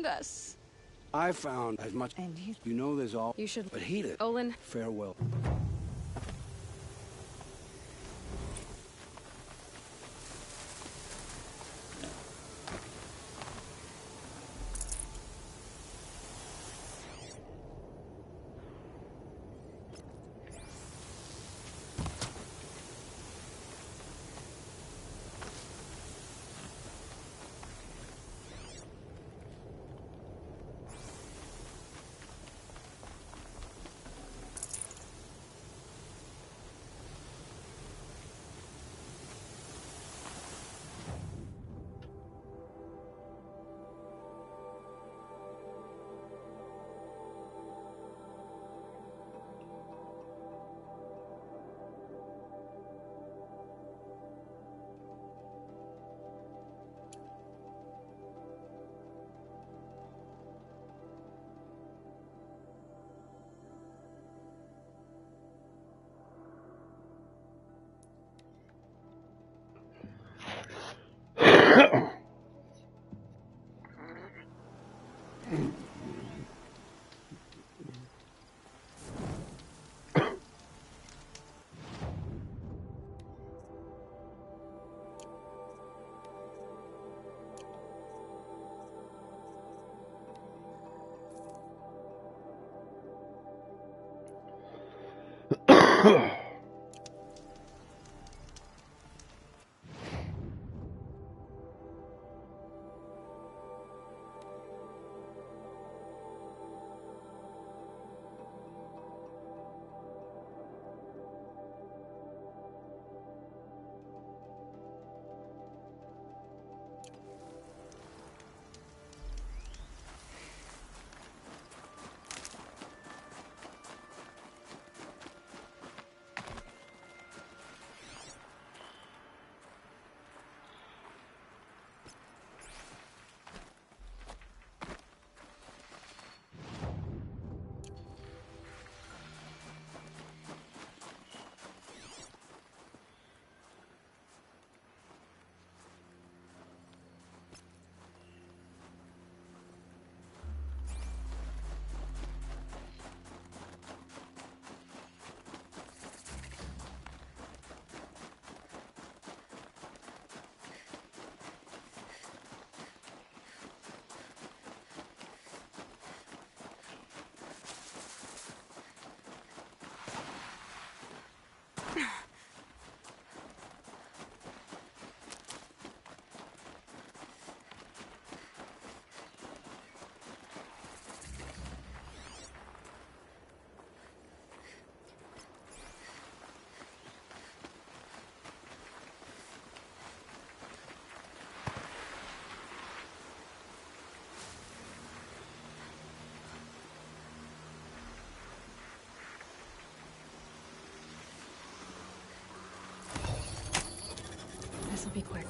found us. I found as much. And you know there's all. You should. But heed it. Olin. Farewell. This'll be quick.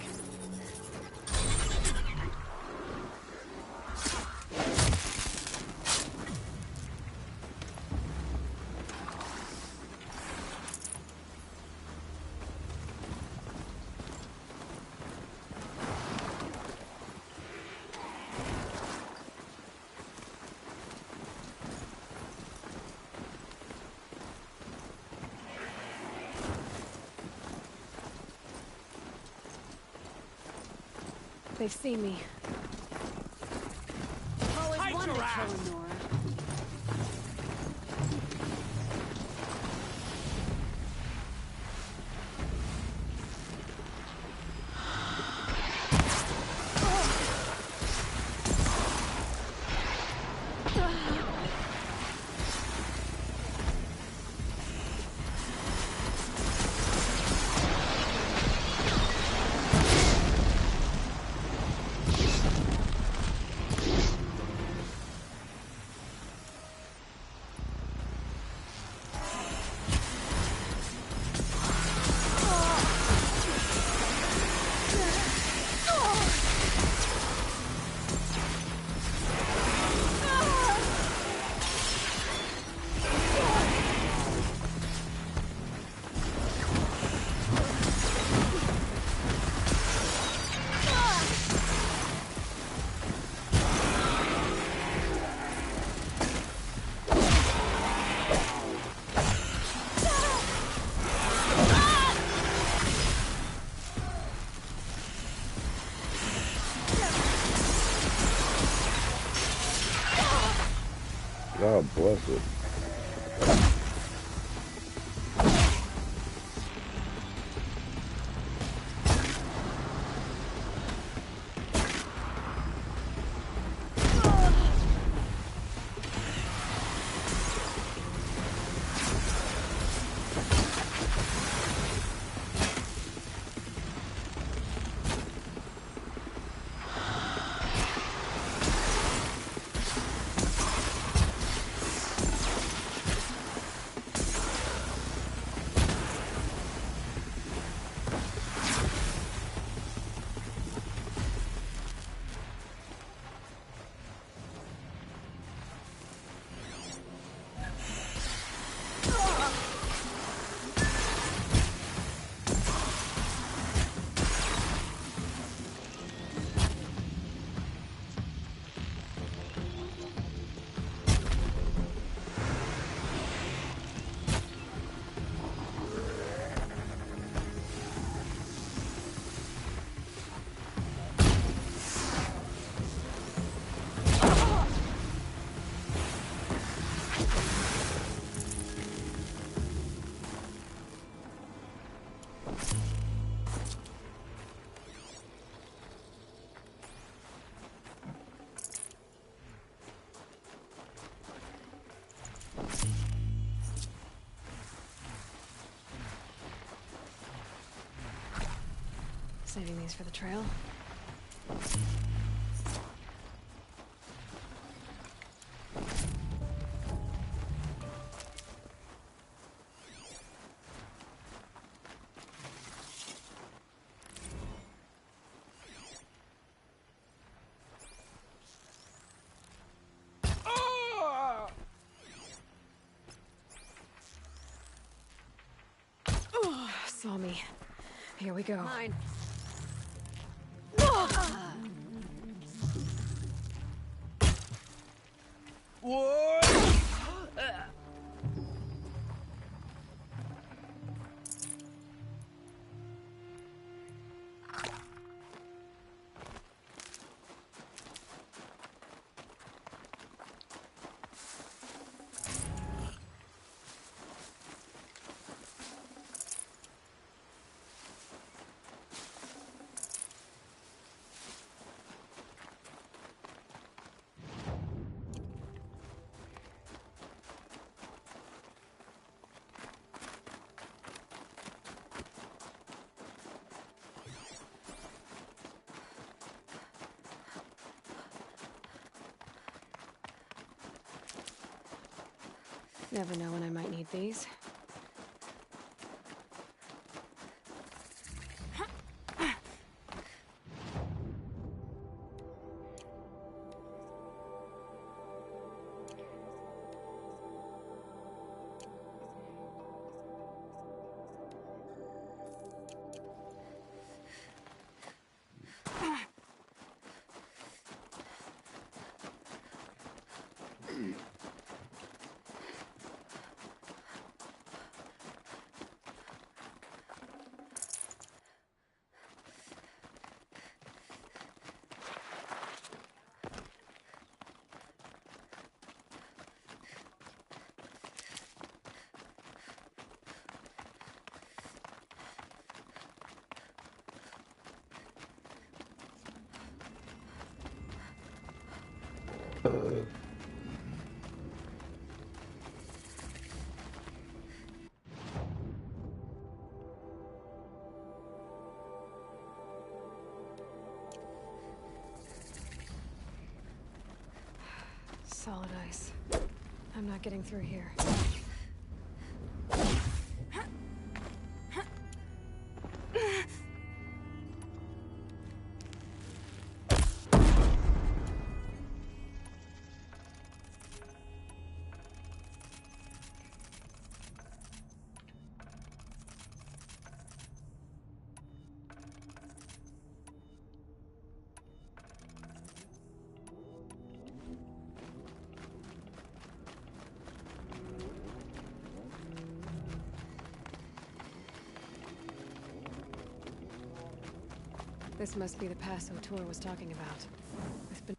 They've seen me. Always wanted to kill Nora. God bless it. Saving these for the trail. Saw me. Here we go. Mine. Never know when I might need these. Solid ice. I'm not getting through here. This must be the pass O'Toole was talking about. I've been...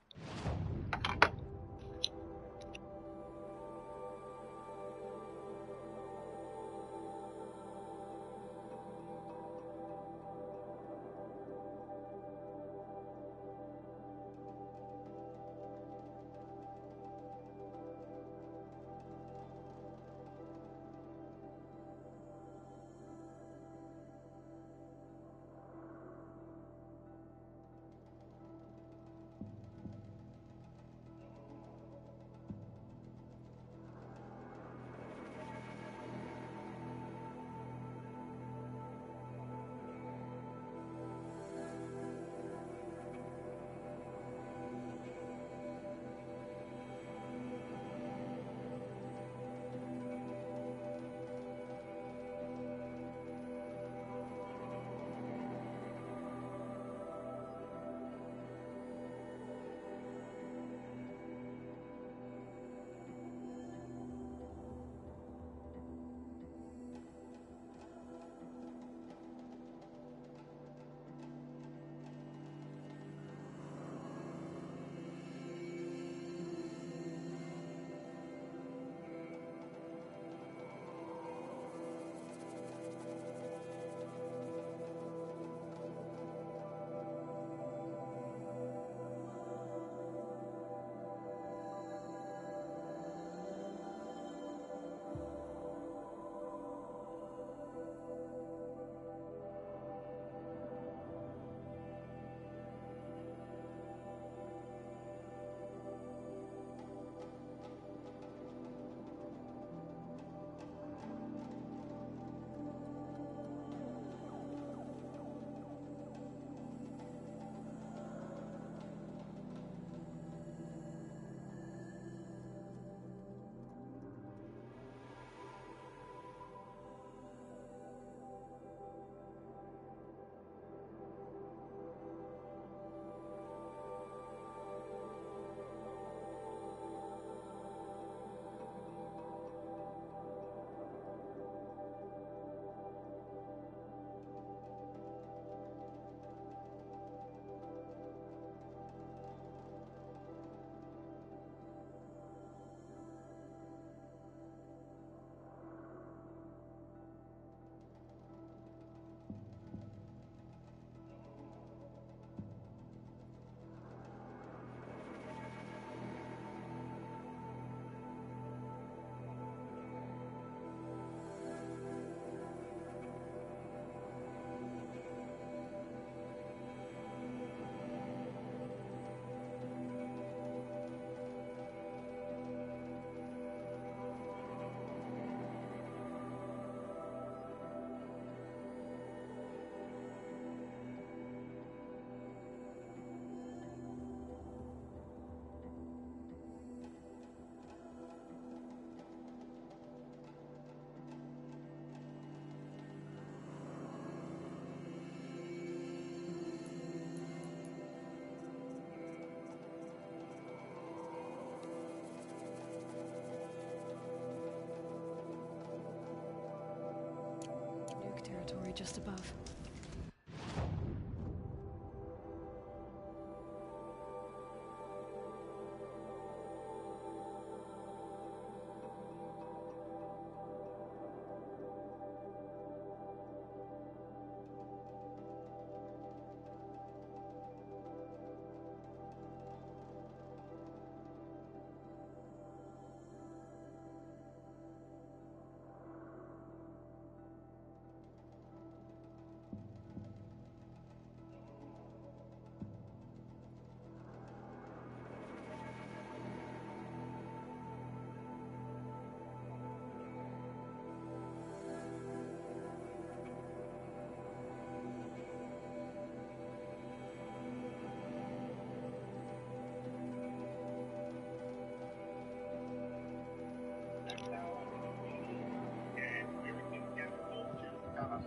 just above.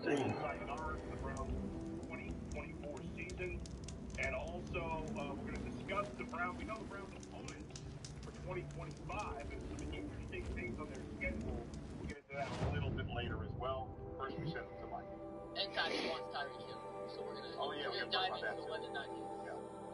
Sayonara for the Browns 2024 season. And also, we're going to discuss the Browns. We know the Browns' opponents for 2025 and some interesting things on their schedule. We'll get into that a little bit later as well. First, we send it to Mike. And Tyler wants Tyreek Hill. So we're going to dive into whether or not he's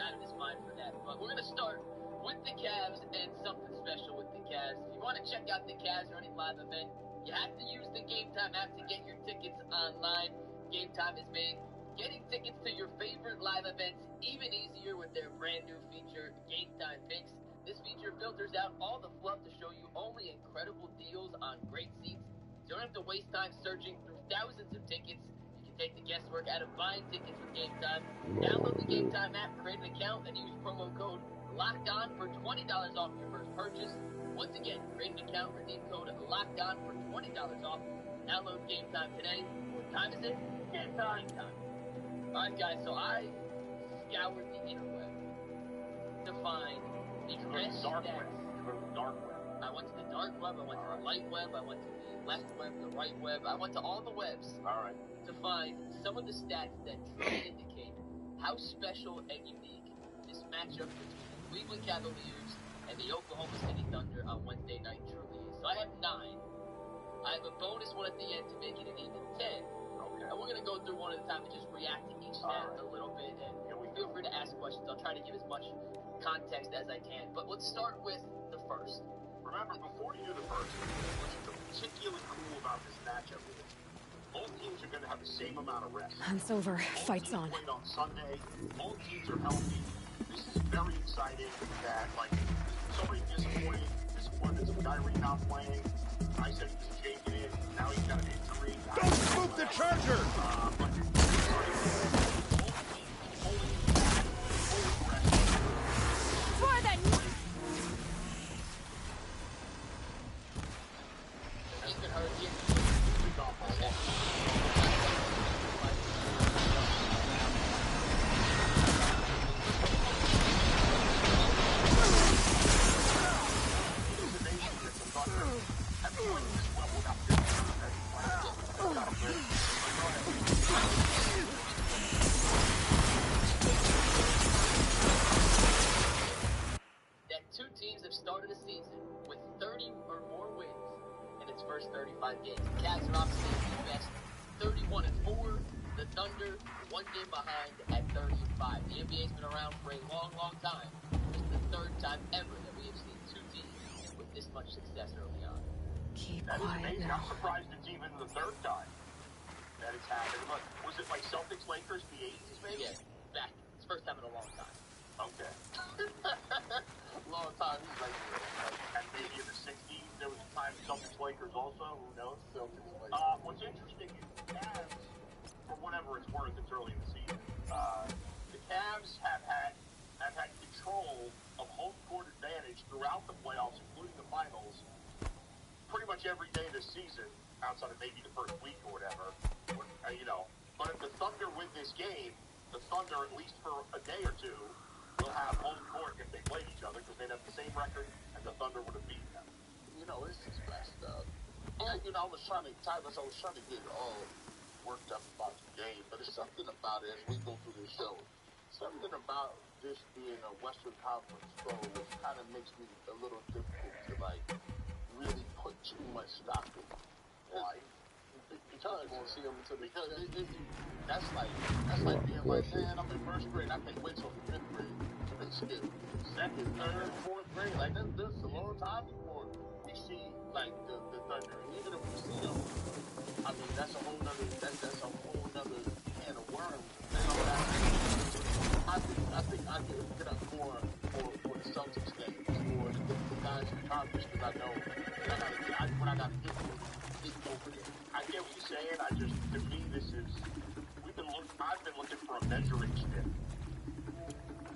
out of his mind for that. But we're going to start with the Cavs and something special with the Cavs. If you want to check out the Cavs or any live event, you have to use the Game Time app to get your tickets online. Game Time has made getting tickets to your favorite live events even easier with their brand new feature, Game Time Picks. This feature filters out all the fluff to show you only incredible deals on great seats. You don't have to waste time searching through thousands of tickets. You can take the guesswork out of buying tickets with Game Time. Download the Game Time app, create an account, and use promo code LOCKEDON for $20 off your first purchase. Once again, create an account, redeem code LOCKEDON for $20 off. Download Game Time today. What time is it? Game Time. Alright guys, so I scoured the interweb to find the best Dark stats. web. You go to the dark web. I went to the dark web, I went to the light web, I went to the left web, the right web. I went to all the webs to find some of the stats that truly indicate how special and unique this matchup between the Cleveland Cavaliers and the Oklahoma City Thunder on Wednesday night truly is. So I have 9. I have a bonus one at the end to make it an even 10. And we're going to go through one at a time and just react to each stat a little bit. And feel free to ask questions. I'll try to give as much context as I can. But let's start with the first. Remember, before you do the first, what's particularly cool about this matchup is both teams are going to have the same amount of rest. Hunt's over. Fight's on. Played on Sunday. Both teams are healthy. This is very exciting. That somebody disappointed with Kyrie not playing. I said he was shaking it. Now he's got an injury. Don't spook the Charger! But For the... He's been hurt here. That two teams have started a season with 30 or more wins in its first 35 games. The Cavs are obviously the best, 31-4. The Thunder, 1 game behind at 30-5. The NBA's been around for a long, long time. This is the third time ever that we have seen two teams with this much success early on. Keep that is quiet amazing. now. I'm surprised it's even the third time that it's happened. Look, was it like Celtics Lakers in the 80s maybe? Yeah, back. It's the first time in a long time. Okay. Long time. And maybe in the 60s there was a time Celtics Lakers also. Who knows? Celtics Lakers. What's interesting is the Cavs, for whatever it's worth, it's early in the season. The Cavs have had control of home court advantage throughout the playoffs, including the finals, pretty much every day this season, outside of maybe the first week or whatever. But if the Thunder win this game, the Thunder, at least for a day or two, will have home court if they played each other, because they'd have the same record, and the Thunder would have beaten them. It's just messed up. And, I was trying to get all worked up about the game, but it's something about it as we go through the show. Something about this being a Western Conference show which kind of makes me a little difficult to, really put too much stock in. Why? Because that's like being like, man, I'm in first grade. I can't wait till the fifth grade to make skip. Second, third, fourth grade. Like that's a long time before we see like the Thunder. And even if we see them, I mean that's a whole nother can of worms. I think I can get up for the Celtics game for the guys in the conference because I know that when I gotta get over there. I get what you're saying. To me, I've been looking for a measuring stick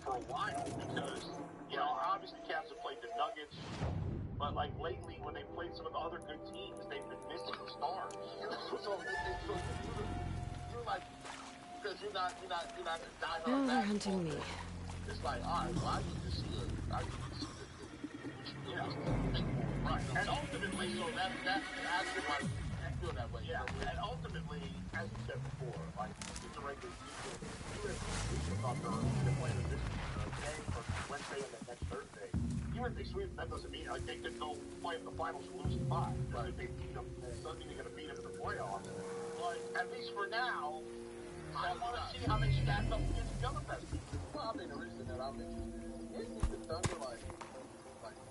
for a while because, obviously Cavs have played the Nuggets, but like lately when they played some of the other good teams, they've been missing stars. So you're like, because you're not a diehard Now they're basketball hunting me. fan. It's like, all right, well, I need to see the right. And ultimately, so that's actually why I feel that way. Yeah, and ultimately, as you said before, like it's a regular season. Even if they're playing this game for Wednesday and then next Thursday, even if they sweep, that doesn't mean like they could go play in the finals and lose 5. But if they beat them, it doesn't mean they're going to beat them in the playoffs. But at least for now, I want to see how they stack up against the other best teams. Well, I mean, the reason that I'm interested isn't the Thunder like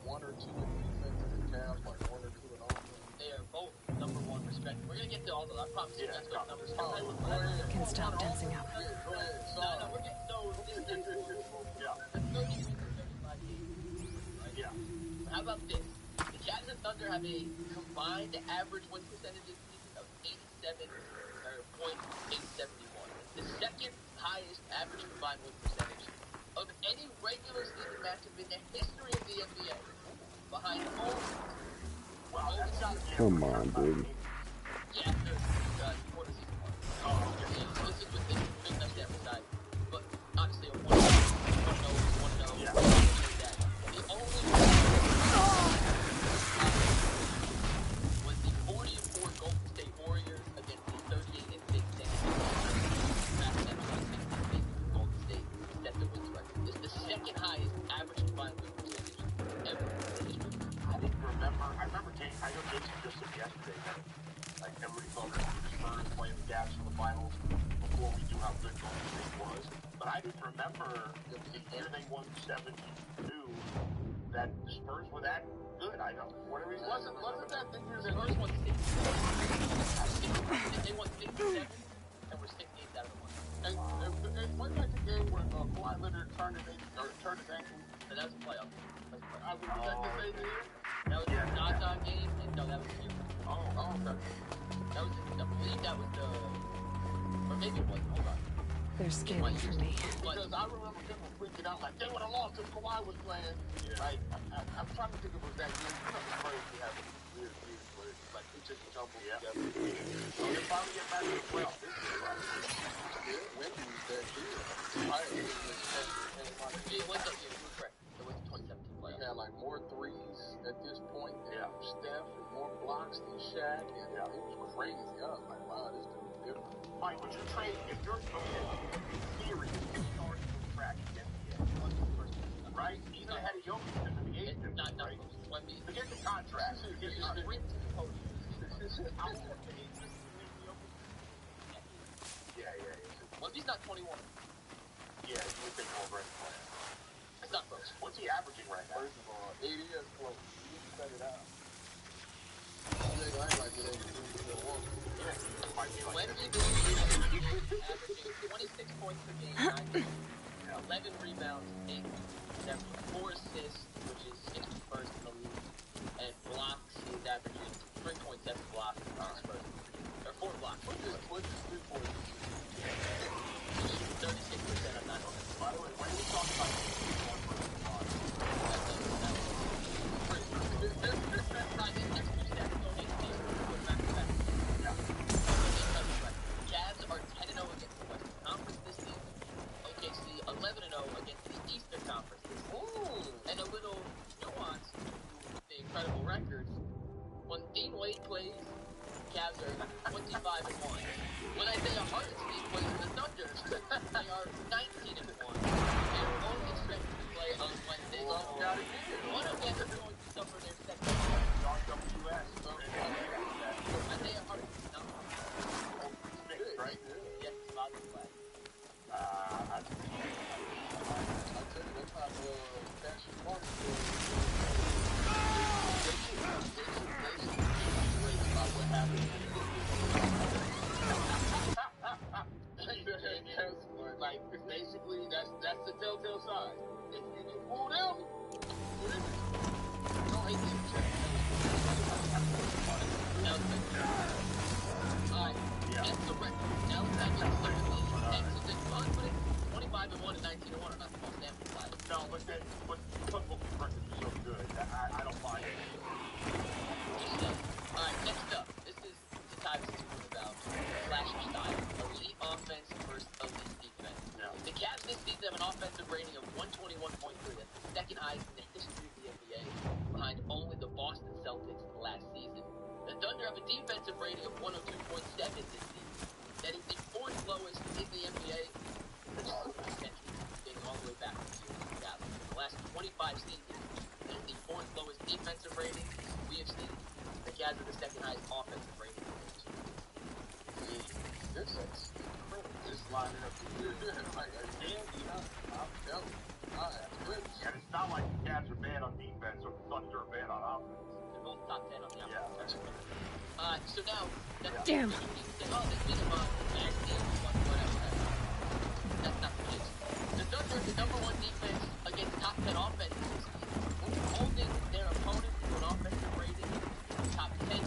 1 or 2 in defense and the Cavs like 1 or 2 in offense. They are both number 1 respectively. We're gonna get to all those. I promise you. Let's go numbers. Can stop dancing up. Yeah, go ahead. No, we're getting those. Yeah. That's 30 wins in 35 games. Right? Yeah. How about this? The Cavs and Thunder have a combined average win percentage this season of 87.871. The second highest average combined win percentage of any regular season matchup in the history of the NBA. Behind home. Well, that's not Come on, dude. Yeah, after quarter season 1. Oh, okay. This is with this big enough sample size. But honestly, a 1-0 is 1-0. Yeah. The only was the 40-4 Golden State Warriors against the 38-6 San Antonio Golden State set the wins record. This is the second highest average combined win percentage ever in history. I remember I know Jason just said yesterday that like everybody thought that the Spurs playing the Cavs in the finals before we knew how good Golden State was. But I didn't remember the year they won 72 that the Spurs were that good. I don't. Whatever it wasn't that the year The Spurs won 67. They won 67 and were 68 out of the 1. And wasn't that the game where Kawhi Leonard turned his ankle? So that was a playoff. I was that the same year? That was the knock-on game, and no, that was Houston. Oh, okay. That was, I believe that was the, or maybe it wasn't, hold on. They're scaring for me. Because I remember people freaking out like they would have lost if Kawhi was playing. Yeah. Like, I'm trying to think of it was that year. The Spurs have weird years where it's like it just jumbled together. So they finally get back to the playoffs. This is right. Wendy's that year. It was that year, you were correct. It was the 2017 We playoffs. had like more threes at this point than Steph and more blocks than Shaq. And it was crazy. I was like, wow, this dude is different. Mike, would you trade if you're in theory, you start to track against the NBA, right? Even ahead of Jokic because of the age difference, Not right? Wemby. Forget the contract. Forget the Sprint to the post. How old is the age difference between Jokic? Yeah. Wemby's not 21. Yeah, you would think over any player. It's not close. What's he averaging right now? First of all, 80 is close. You can set it out. I like it. Might be like Wemby this. averaging 26 points per game, 11 rebounds, 8 4 assists, which is 61st in the league, and blocks, he's averaging 3.7 blocks or 4 blocks. What's his 3 points? 36% of 9 offense. By the way, when we talk about Cavs are 10-0 against the Western Conference this season. OKC 11-0 against the Eastern Conference this season. highs in the history of the NBA, behind only the Boston Celtics last season. The Thunder have a defensive rating of 102.7 this season. That is the fourth lowest in the NBA for the century, dating all the way back to 2000. In the last 25 seasons, that is the fourth lowest defensive rating we have seen. The Cavs are the second highest offensive rating. This is incredible. Just lining up like a dandy, huh? I'm telling you. And it's not like the Cavs are bad on defense or the Thunder are bad on offense. They're both top 10 on the offense. Yeah, that's right. So now, Damn. You can say, oh, this is a bad team, whatever. That's not the case. The Thunder are the number one defense against top 10 offenses this season, holding their opponent to an offensive rating top 10.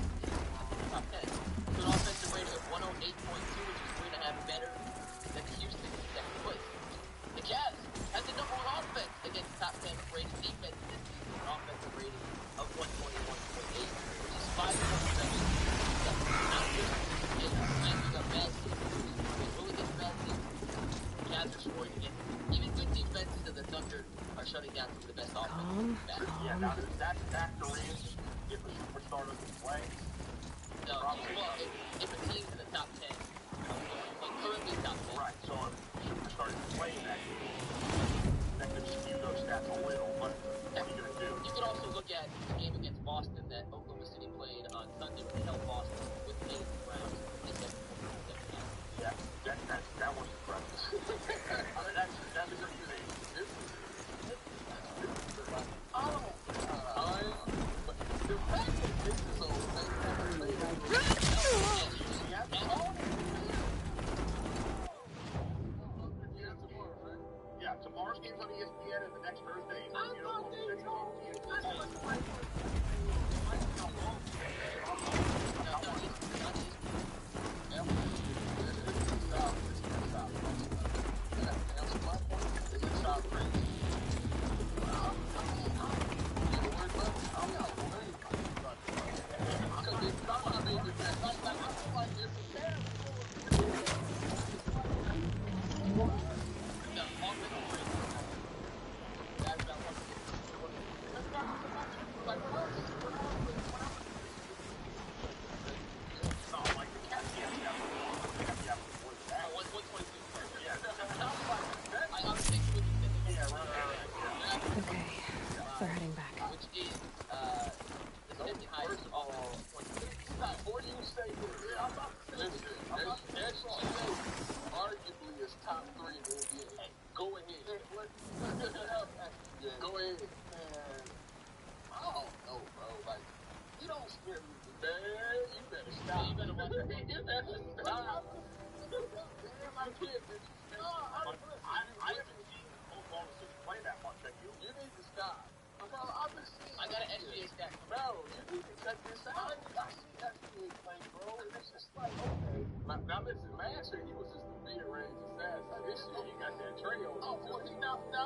Top 10. To an offensive rating of 108.2, which is 3.5 better than the Houston in second place. The Cavs have the number one offense against top 10 rated defense this season, an offensive rating of 121.8, which is 5 better. Not just a bad team. Really good bad team. The Cavs are scoring against even good defenses, and the Thunder are shutting down some of the best offense. Yeah, now does that factor in if a superstar doesn't play? No, well, if a team's in the top 10, like currently top 10. Right, so if a superstar isn't playing that could skew those stats a little, but what are you going to do? You could also look at the game against Boston that Oklahoma City played on Sunday when they held Boston with 8 rounds. Yeah, that was impressive. I mean, that's pretty amazing. The fact that this is a yeah, tomorrow's game's on ESPN and the next Thursday is Oklahoma City. Okay, they're heading back. Which is the second highest of all. Before you say this, listen, SGA arguably is top 3 in the NBA. Go ahead. Go ahead. Man, I don't know, bro. Like, you don't scare me, man. You better stop. You better watch it. You better stop. Damn, I can't, bitch. I haven't seen Oklahoma City play that much, have you? You need to stop. Bro, I've been seeing I got an SGA stat. Bro, you need to cut this out. I see SGA play, bro, and it's just like, okay. Now listen, last year he was just a mid-range assassin. This year he got that trail. Oh, well, he now. It's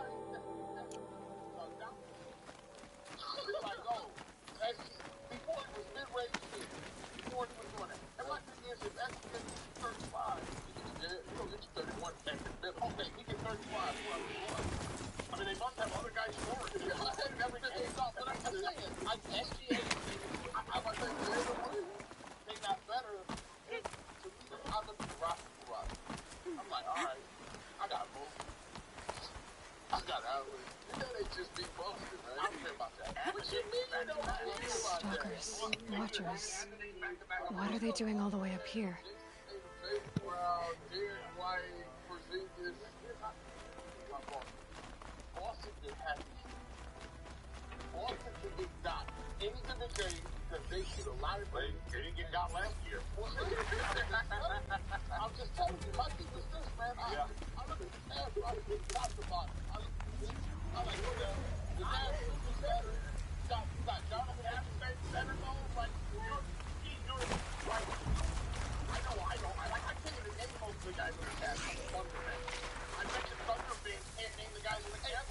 like, oh, before it was mid-range shit. Before he was doing that. And my thing is, if SGA gets 35, he'll get you 31 at the middle. Okay, he gets 35. I mean, they must have other guys scoring. Everything they thought, but I'm saying, SGA, I'm going to say, they got better. To me, I look at Rocky. I'm like, all right, I got to move. I got to outlet. You know, they just beat Boston, man. I don't care about that. What you mean you don't care about that? Stalkers, watchers. What are they doing all the way up here? Brown, Derek White, Porzingis. Boston did have Boston should get got any given day because they shoot a lot of plays. They didn't get got last year. I'm just telling you, my team is this, man. I look at the Cavs, I look at top to bottom. I like the Cavs super center. You got Jonathan Abstain, center goals, like, you're like, I know. I can't even name most of the guys on the Cavs. I mentioned Thunder fans can't name the guys on the Cavs.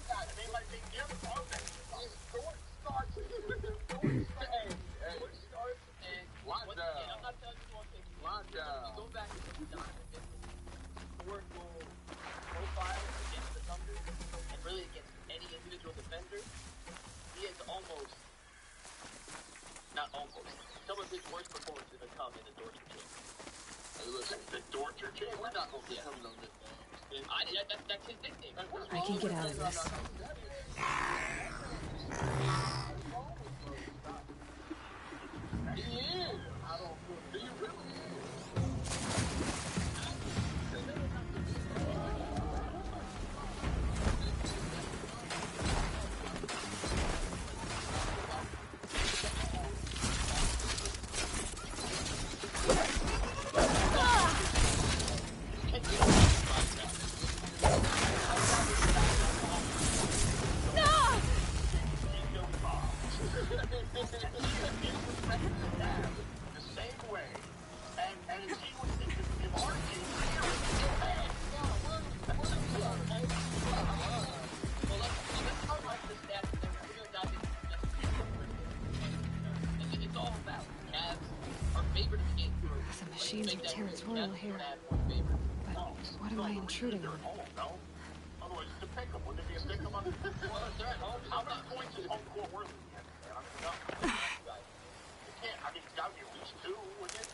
They like they give offense. It's George starts. George starts and lockdown. I'm not telling you one thing. Lockdown. You go back to the Donovan historical profile against the Thunder and really against any individual defender. his worst performance is going to come in the torture chamber. Hey, listen, the torture chamber? We're not going to give him no nicknames. That's his nickname. I can get out of this. He is. I don't know. Do you really? Machines are territorial here. But what am I intruding on? No. Otherwise, it's a pick 'em. Wouldn't it be a pick 'em? How many points is home court worth in the end? I don't even know. You can't. I mean, it's got to be at least 2, wouldn't it?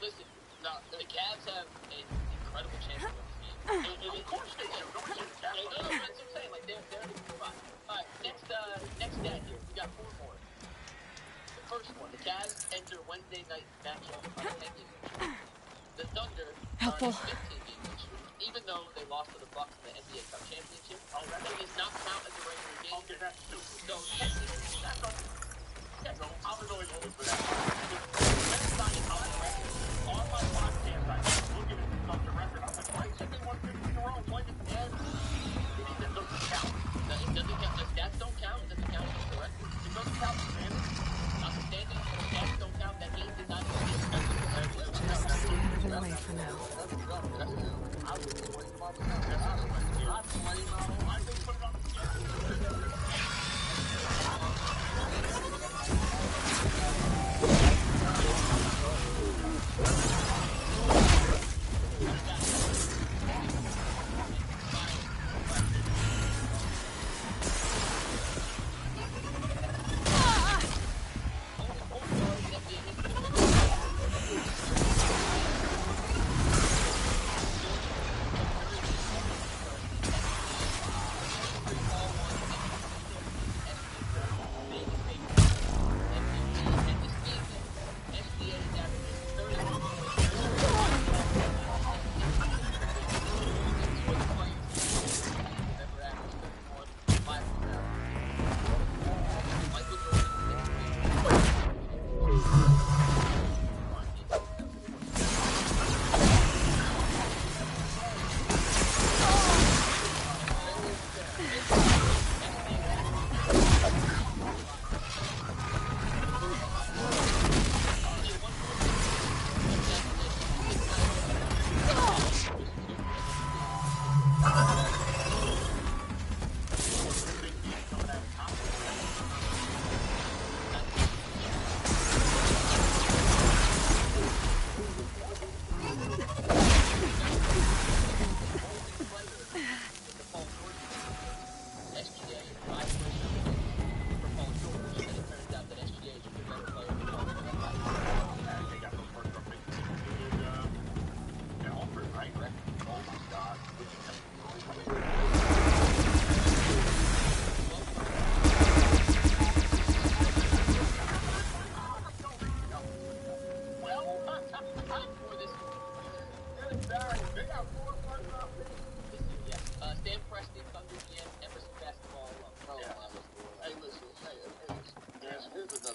Listen, no, the Cavs have an incredible chance to win this game. Of course they do. Nobody's in the Cavs. No, that's what I'm saying. Like, they're in a good spot. All right, next stat here. We got 4 more. The first one, the Cavs enter Wednesday night matchup on a 10-game streak. The Thunder are on a 15-game streak, even though they lost to the Bucks in the NBA Cup Championship. That does not count as a regular game. Okay, that's stupid. So, No, I was always looking for that. Next time you come on my podcast, I was looking at the Thunder record. I was like, why is it 150 in a row? Why did that doesn't count? It doesn't count. The stats don't count. It doesn't count as a record. It doesn't count the standings. Not the standings. The stats don't count. That game did not count. Just stay out of their way for now.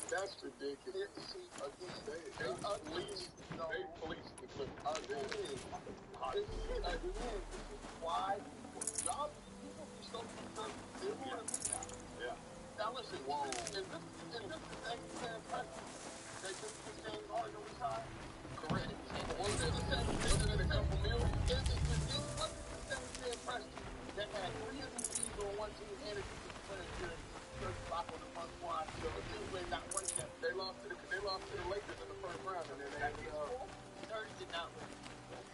That's ridiculous. They police the clip. Why? Y'all people be so concerned. They want to be now. Yeah. Now listen, is this the same practice? They just the same hard over time? Correct. Was it a couple million? Is it the same practice that had 3 MVPs on one team and a defensive player block on the front line? So the team played not one step. They lost to the Lakers in the first round, and then they did not win.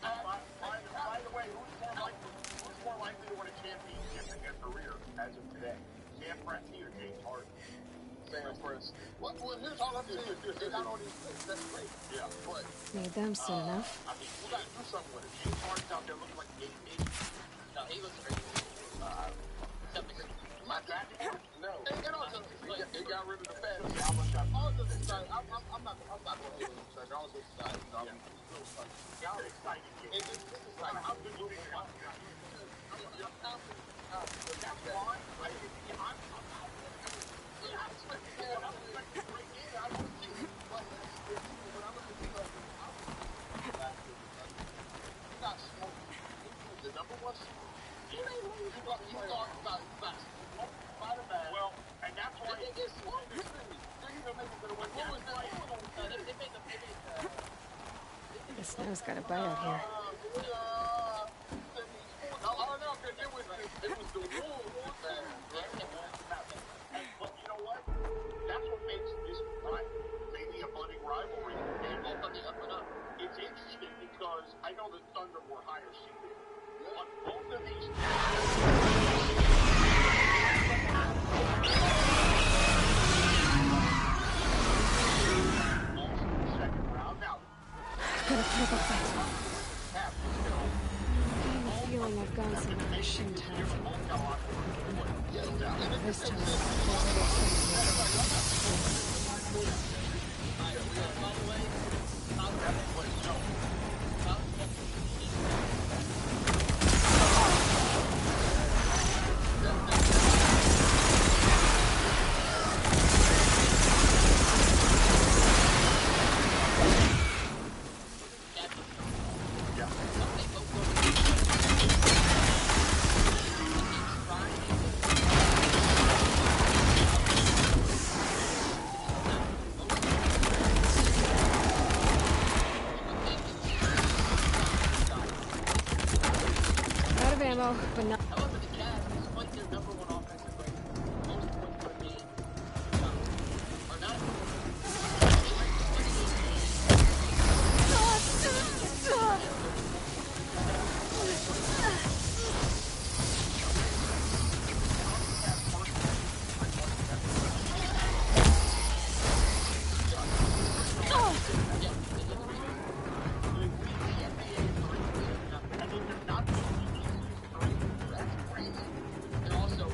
By the way, who's more likely to win a championship in their career as of today? Sam Presti or James Harden? fan press. Well, here's all I'm saying. They got all these things. That's great. Yeah, but Made them soon enough. I mean, we gotta do something with it. James Harden's out there looking like an 88. No, he looks great. My God, no. And also, they got rid of the fat. All this aside, I'm not going to get into it. All this aside, you know, y'all excited. And this is like, I'm good doing it. You're confident. That's why. I'm expecting a great game. I don't see it. But when I look at you not smoking. The number one seed. You thought about Spider-Man. Well, and that's why they get smoked. They even make it to the win. What was that? They made The snow's got a bite out here. It was the rules, man. But you know what? That's what makes this maybe a budding rivalry. And both on the up and up. It's interesting because I know the Thunder were higher seeded, but both of these second round now. Got a triple threat. I have a feeling I've gone somewhere I shouldn't have. This time, out of ammo, but not. However, the Cavs, despite their number one offensive rating, most points per game, are not. They're also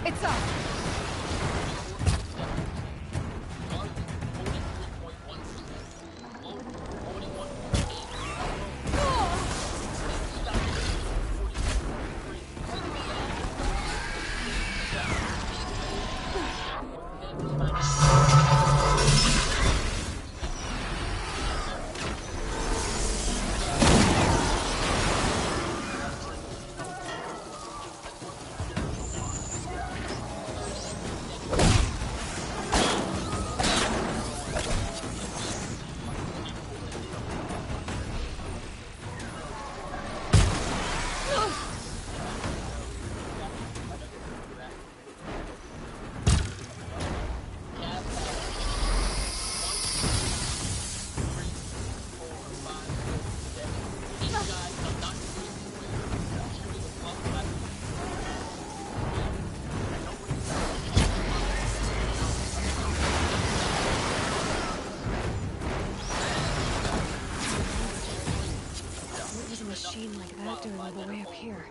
It's up. Machine like that doing all the way up here.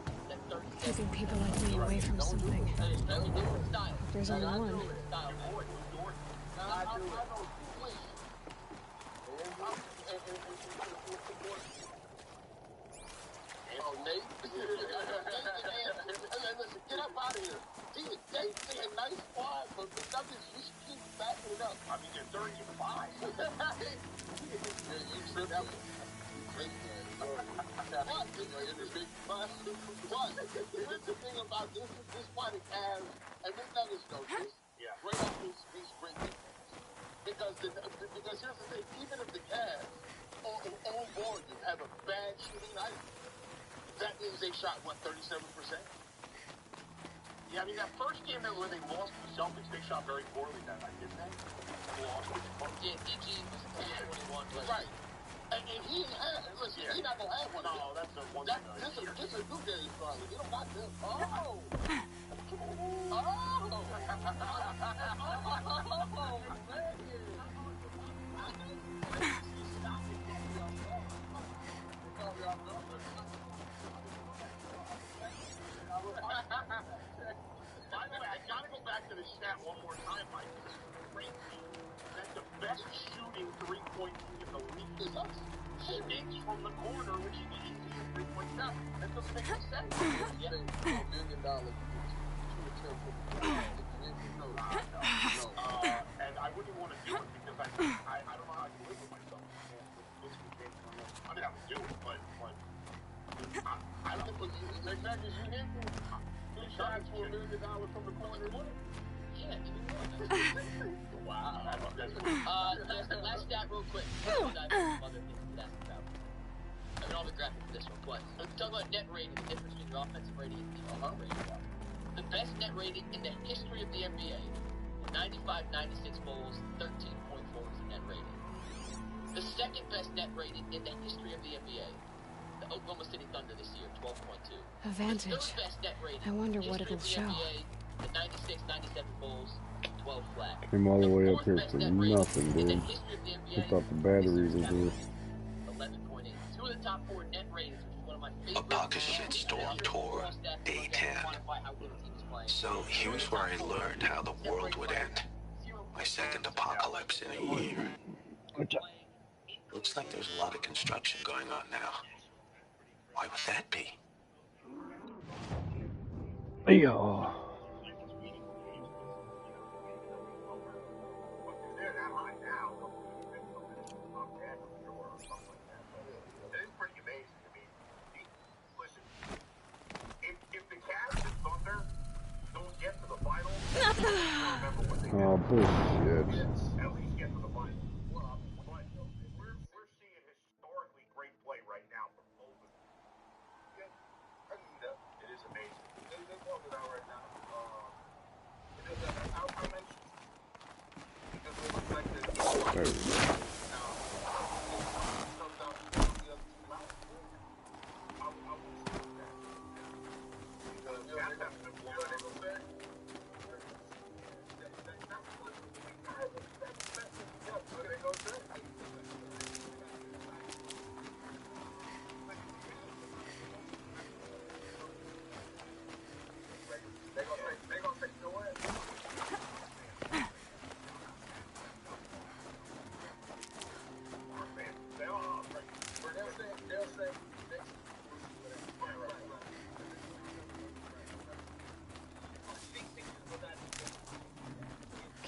Keeping people like me away from something. There's only one. Nate. Listen, get up out of here. They a nice squad, but the Nuggets, you should keep backing it up. I mean, they're 35. You tripped out. You crazy, man. big bus. But here's the thing about this fighting has, and this nuggets know this. Yeah. Right off this great defense. Because here's the thing, even if the Cavs on board you have a bad shooting night, that means they shot, what, 37%? Yeah, I mean, that first game they lost to the Celtics, they shot very poorly that night, didn't they? They lost. Yeah, DG was 21. Right. And he had, listen, he not gonna have one. No, that's a one. This is a new Darius Garland. You don't got this. Oh. By the way, I gotta go back to the stat one more time, Mike. This is crazy. That the best shooting three-point team in the league is us. Stinks from the corner, which is the easiest three-point shot. That doesn't make any sense. Yeah. $1 million to attempt from the no. And I wouldn't want to do it because I don't know how I can live with myself. I mean, I would do it, but I don't think Next match is you hit two shots for $1 million from the corner. Yeah, give me one. wow. Last stat real quick. I'll dive into some other things to ask about. I mean, all the graphics for this one, but let's talk about net rating, the difference between your offensive rating and defensive rating. The best net rating in the history of the NBA, 95-96 Bulls, 13.4 is the net rating. The second best net rating in the history of the NBA, the Oklahoma City Thunder this year, 12.2. Advantage. The third best net rating I wonder what history it'll of the show. NBA, the 96-97 Bulls, 12 flat. Came all the way up fourth here best for net rating nothing, in the dude. history of the NBA, I thought the batteries was here. 11.8. Two of the top four net ratings, which is one of my favorite. A pocket shitstorm tour, day 10. So here's where I learned how the world would end. My second apocalypse in a year. Looks like there's a lot of construction going on now. Why would that be? Yeah. they're that high now. It is pretty amazing. I mean, listen, if the Cavs and Thunder don't get to the finals, remember what they did. Oh, bullshit. At least get to the finals. But we're seeing historically great play right now from both of them. It is amazing. They're walking out right now. I mentioned because it looks like this. There we go.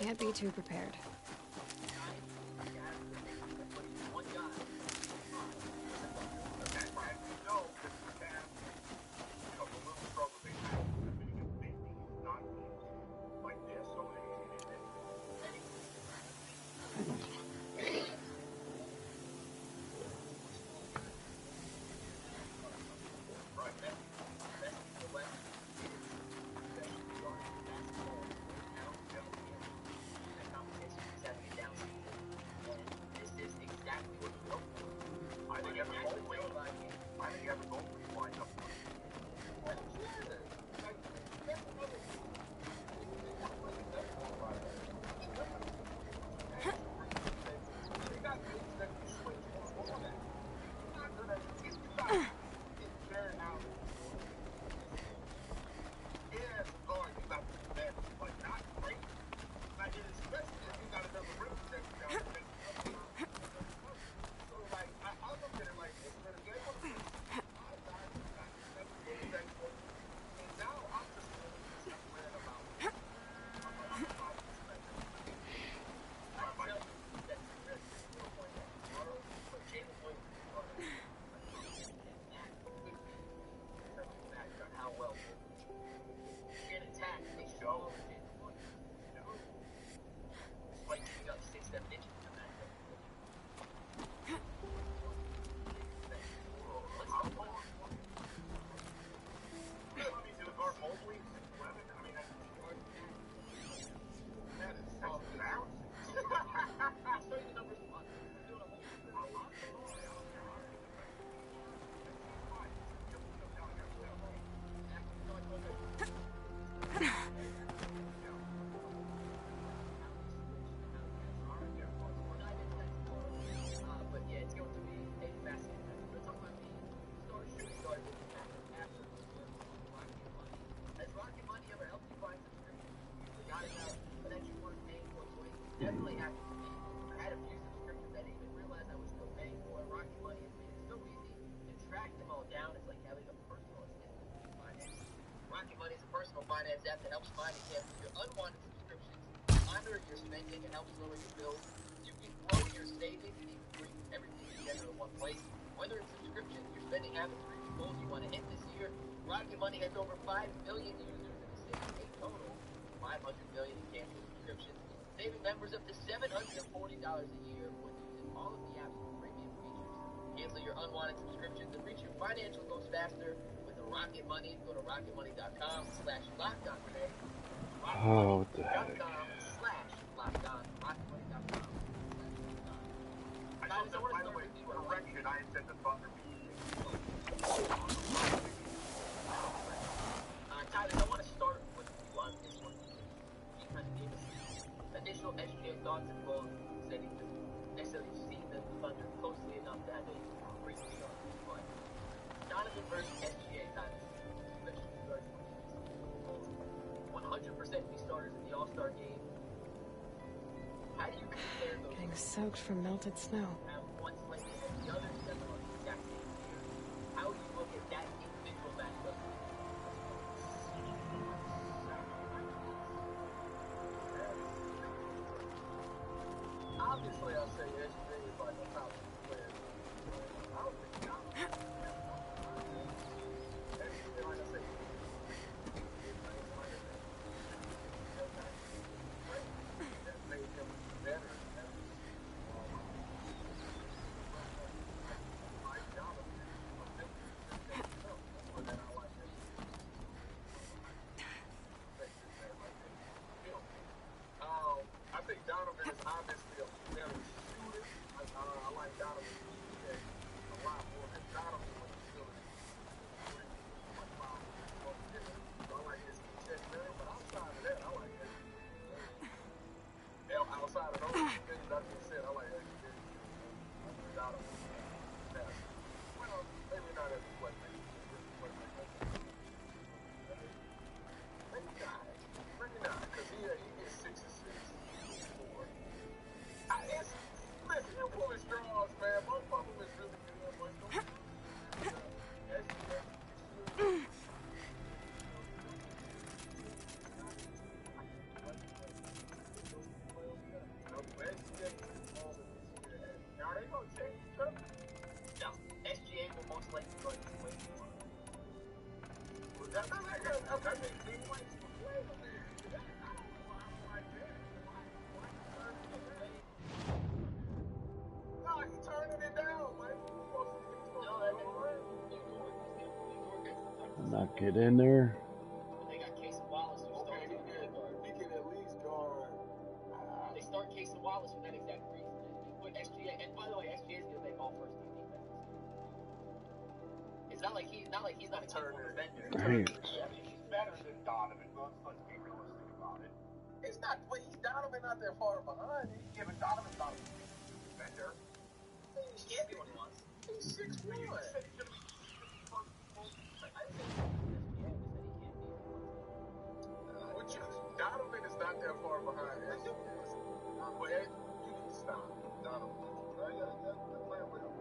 Can't be too prepared. finance app that helps find and cancel your unwanted subscriptions, monitor your spending, and helps lower your bills. You can grow your savings and even bring everything together in one place. Whether it's subscriptions, your spending habits, or your goals you want to hit this year, Rocket Money has over 5 million users and is saving a total of $500 million in canceled subscriptions, saving members up to $740 a year when using all of the app's premium features. Cancel your unwanted subscriptions and reach your financial goals faster with a Rocket Money. Go to rocketmoney.com/lockdown today. Oh, what the heck? rocketmoney.com/lockdown. rocketmoney.com/lockdown. I also, by the way, correction, I said the Thunder Beat. Tyler, I want to start with you on this one. He kind of gave us initial SGA thoughts and goals. Said he doesn't necessarily see the Thunder closely enough to have a great start. But Donovan versus SGA, Tyler. 100% be starters in the All-Star game. How do you compare those? Getting soaked from melted snow. Have one slightly than the other together on the exact same year. How do you look at that individual matchup? Obviously, I'll say SJ is like a top player. I don't think SJ, like I say, that made him better. Mike Donovan, I think Donovan is obviously a better shooter. I like Donovan a lot more than Donovan when he's still I like his check better, but outside of that, I like that. Outside of those things I just said, I like that. Donovan. Well, maybe not as a playmaker. Maybe not, because he gets 6 assists. Listen, you pulling straws, man. Both of them is really good, but now they gonna change stuff. No, SGA will most likely go this way. That makes sense. Ways to play with it. I don't like that. No, he's turning it down, man. Not get in there. They got Casey Wallace who started. He can at least guard. They start Casey Wallace for that exact reason. They put SGA, and by the way, SGA is going to make all first team defense. It's not like he's not a terrible defender. Right. He's better than Donovan. Let's be realistic about it. It's not, but he's Donovan not that far behind. Yeah, but Donovan's not a defender. He can't be what he wants. He's 6'1". You said he's gonna be I didn't say SGA, I just said he can't be what he wants. Donovan is not that far behind. But you need to stop Donovan. You're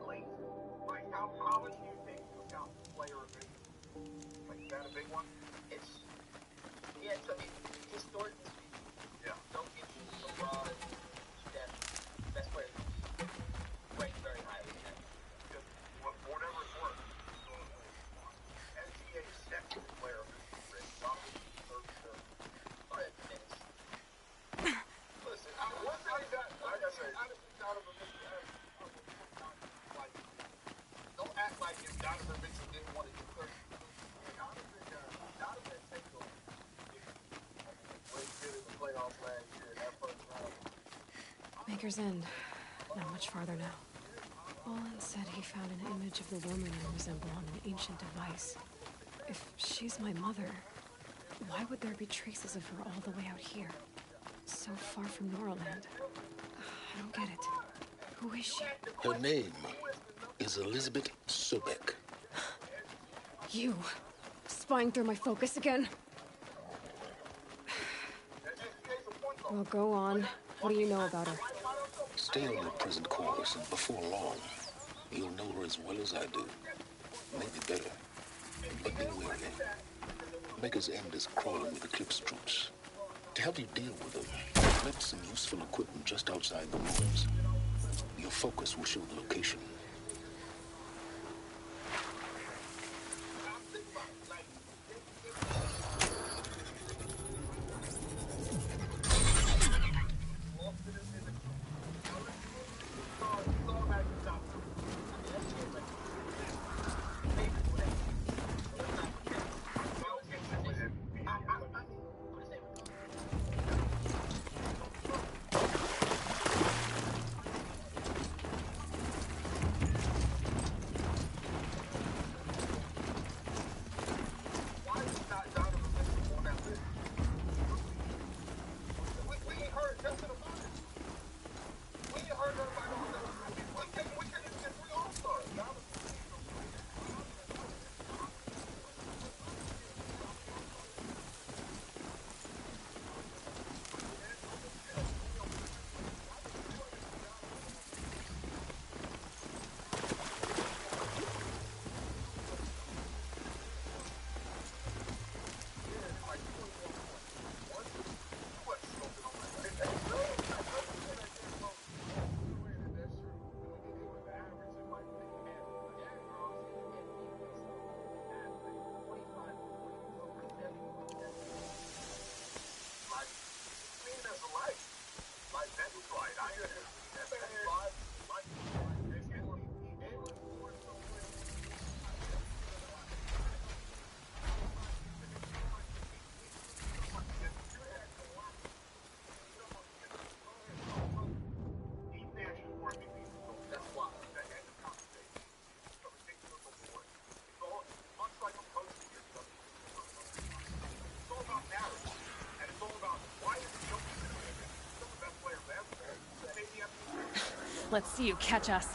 playing with him. Like, how much do you think about player ability? Like, is that a big one? It's, yeah, so I mean, historically speaking, Yeah. don't get you LeBron, Steph, best players ranked very highly in that. Just whatever it's worth. NBA second player ability, probably third. Minutes. Listen, one thing like I said, Donovan Like, don't act like if Donovan Mitchell didn't want to get 30. Donovan takes over. When he did in the playoffs last year, that first round. Maker's End. Not much farther now. Olin said he found an image of the woman I resemble on an ancient device. If she's my mother, why would there be traces of her all the way out here? So far from Norland. I don't get it. Who is she? Her name is Elizabeth Sobek. You. Spying through my focus again? Well, go on. What do you know about her? Stay on your present course, and before long, you'll know her as well as I do. Maybe better. But be wary. Make Tiger's End is crawling with Eclipse troops. To help you deal with them, I've left some useful equipment just outside the ruins. Your focus will show the location. Let's see you catch us.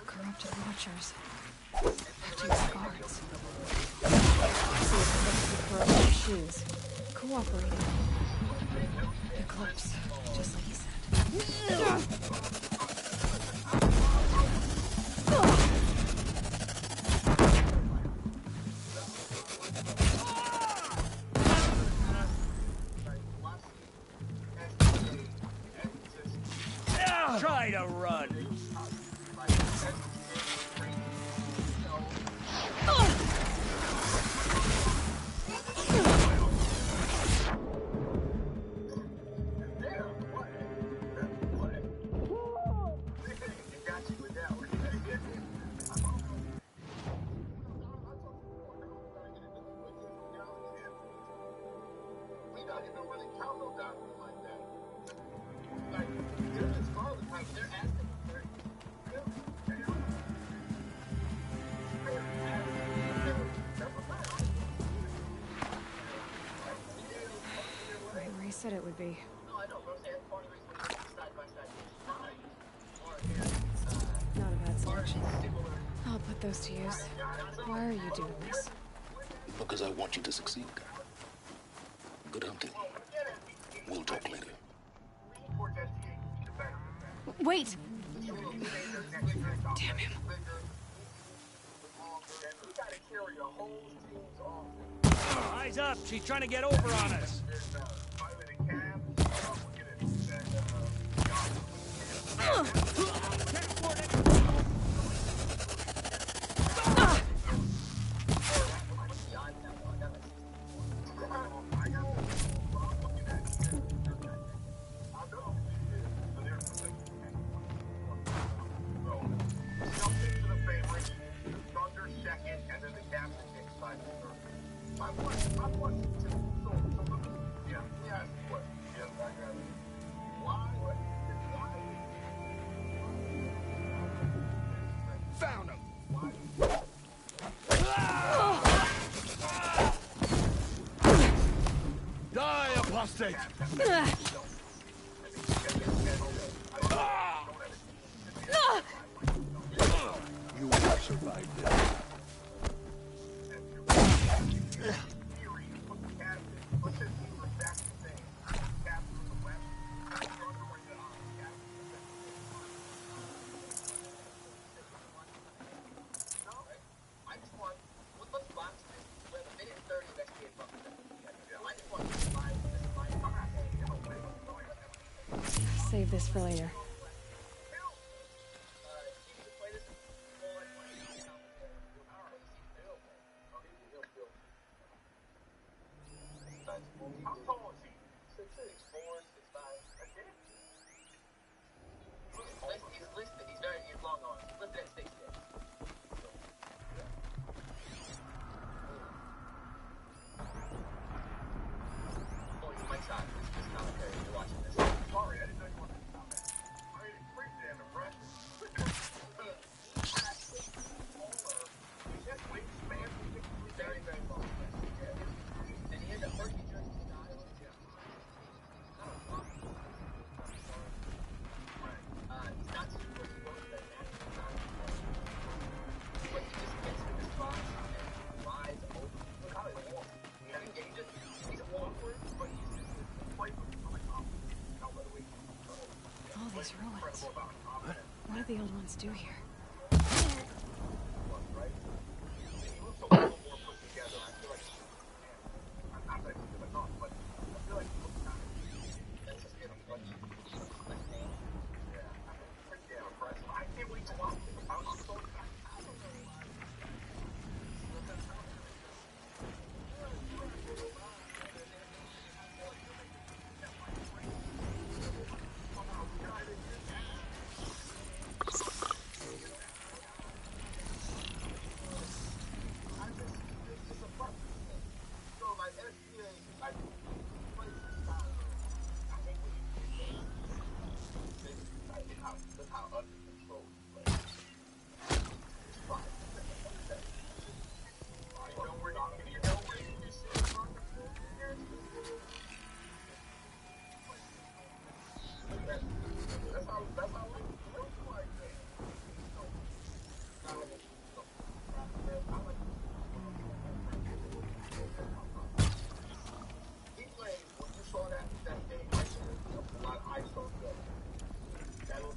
Corrupted watchers. Active guards. See if the corrupted shoes. Cooperating. Eclipse, just like he said. Try to run. Right where he said it would be. Not a bad selection. I'll put those to use. Why are you doing this? Because I want you to succeed. Good hunting. We'll talk later. Wait! Damn him. Eyes up, she's trying to get over on us. prostate. You will survive this. Save this for later. How tall is he? 6'6". 4, 6'5". That's it. He's listed. He's long arms. He's listed at 6'6". Oh, he's my side. It's not okay. You're watching this. Sorry, I didn't know you wanted to stop it. I mean, it's pretty damn impressive. His wingspan is very, very long. And he has a Herky Jerky style. He's not super explosive at natural time. But he just gets to the spots and flies over. Look how he walks. I mean, he's awkward, but he's playful. All these ruins. What did the old ones do here?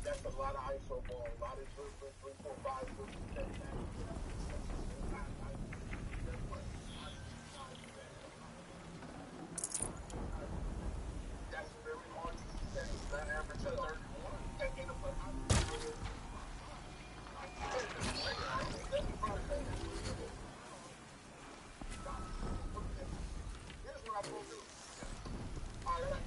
That's a lot of ISO ball, a lot of 3, 4, 5, 6, 7, 8. That's very hard to say. That average of 31. Here's what I'm going to do. All right,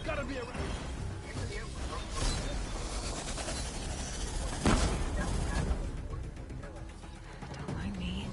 Gotta be around. I mean...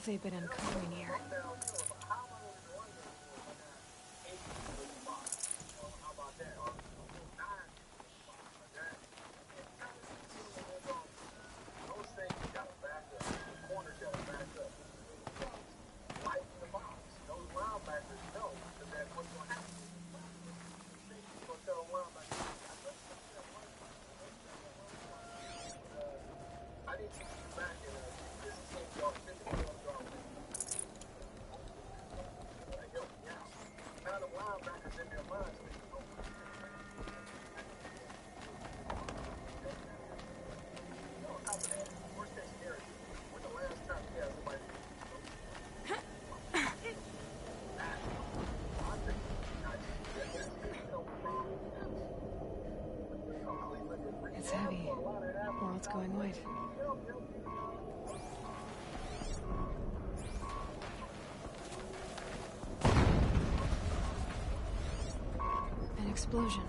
they've been uncovering here? It's heavy. World's going white. An explosion.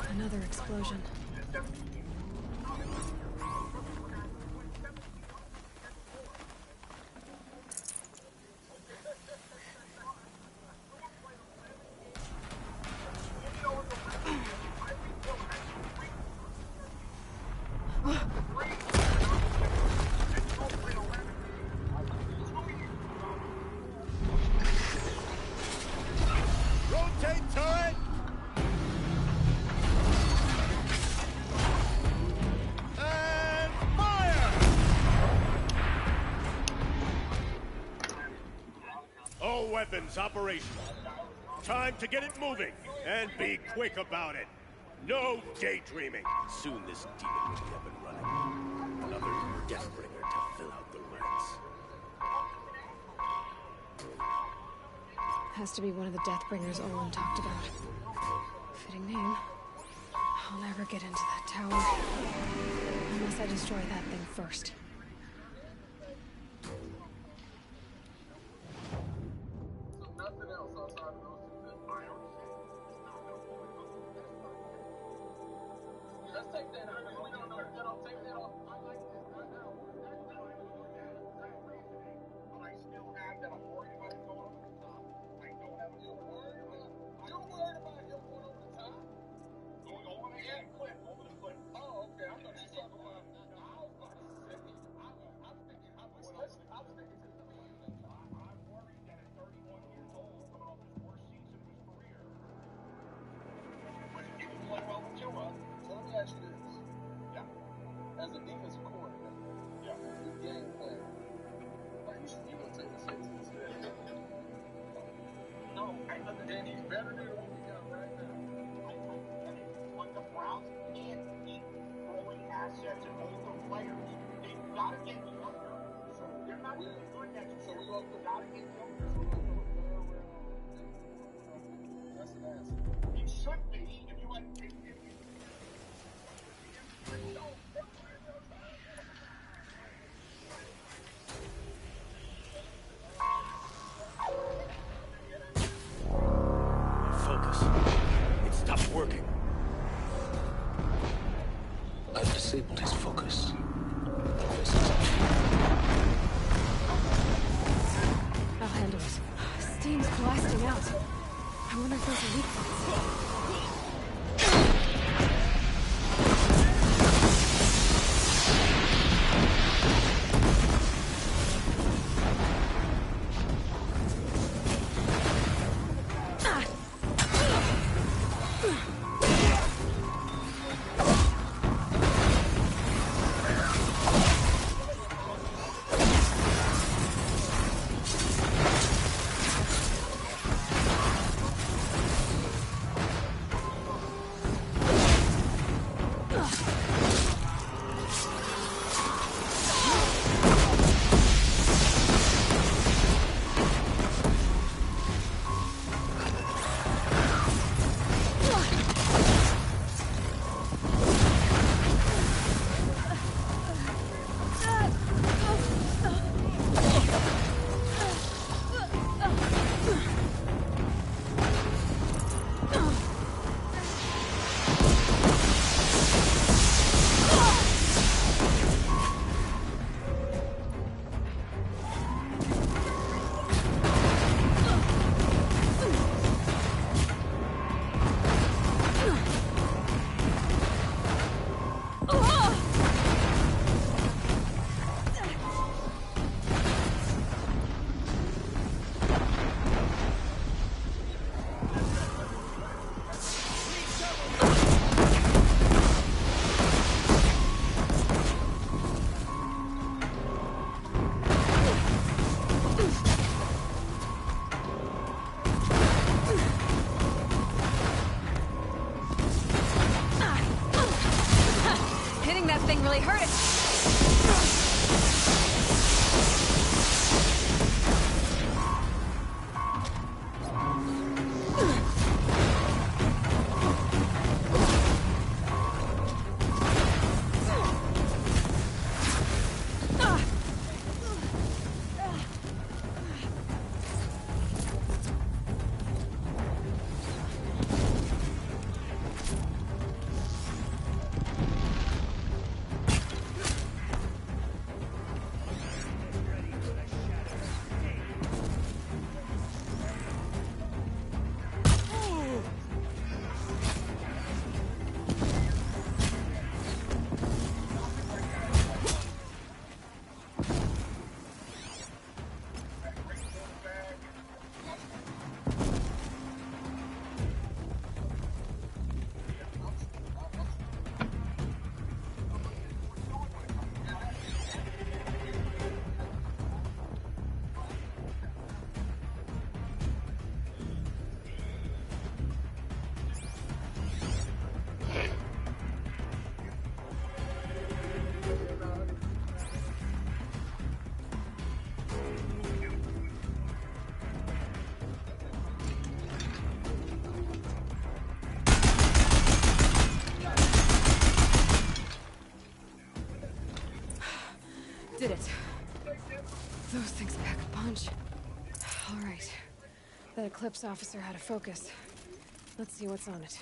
Another explosion. Rotate turret! And fire! All weapons operational. Time to get it moving, and be quick about it. No daydreaming. Soon this demon will be up and running. Another Deathbringer to fill out the ranks. Has to be one of the Deathbringers Olin talked about. Fitting name. I'll never get into that tower. Unless I destroy that thing first. Nothing else outside of those two good fires. Let's take that out. We don't know. Take that off. I like this. I still have that. I'm worried about it going over the top. I don't have a you're worried about him going over the top? Going over the cliff. Over the cliff. Oh, okay. I thought you were talking about. I was about to say. I was thinking to the point. I'm worried that at 31 years old, coming off his worst season of his career. But he didn't play well with Tua. So let me ask you this. Yeah. As a defensive coordinator, your game plan, like you gonna take the Saints instead? No, and he's better than what we got right now. What the Browns can't It should be if you had. Focus. It stopped working. I've disabled his focus. I'll handle it. Steam's blasting out. I wonder if there's a leak box. Really hurt it. Did it. Those things pack a punch. All right. That Eclipse officer had a focus. Let's see what's on it.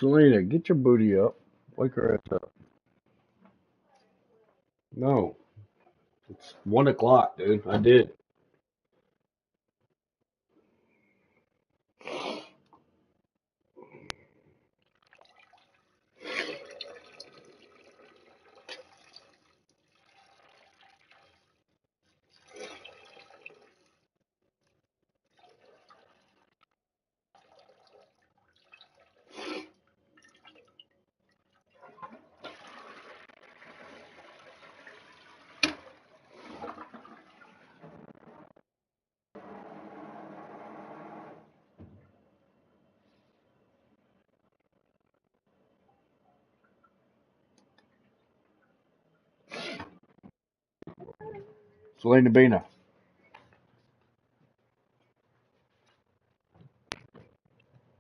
Selena, get your booty up. Wake her ass up. No. It's 1 o'clock, dude. I did. Selena Bina.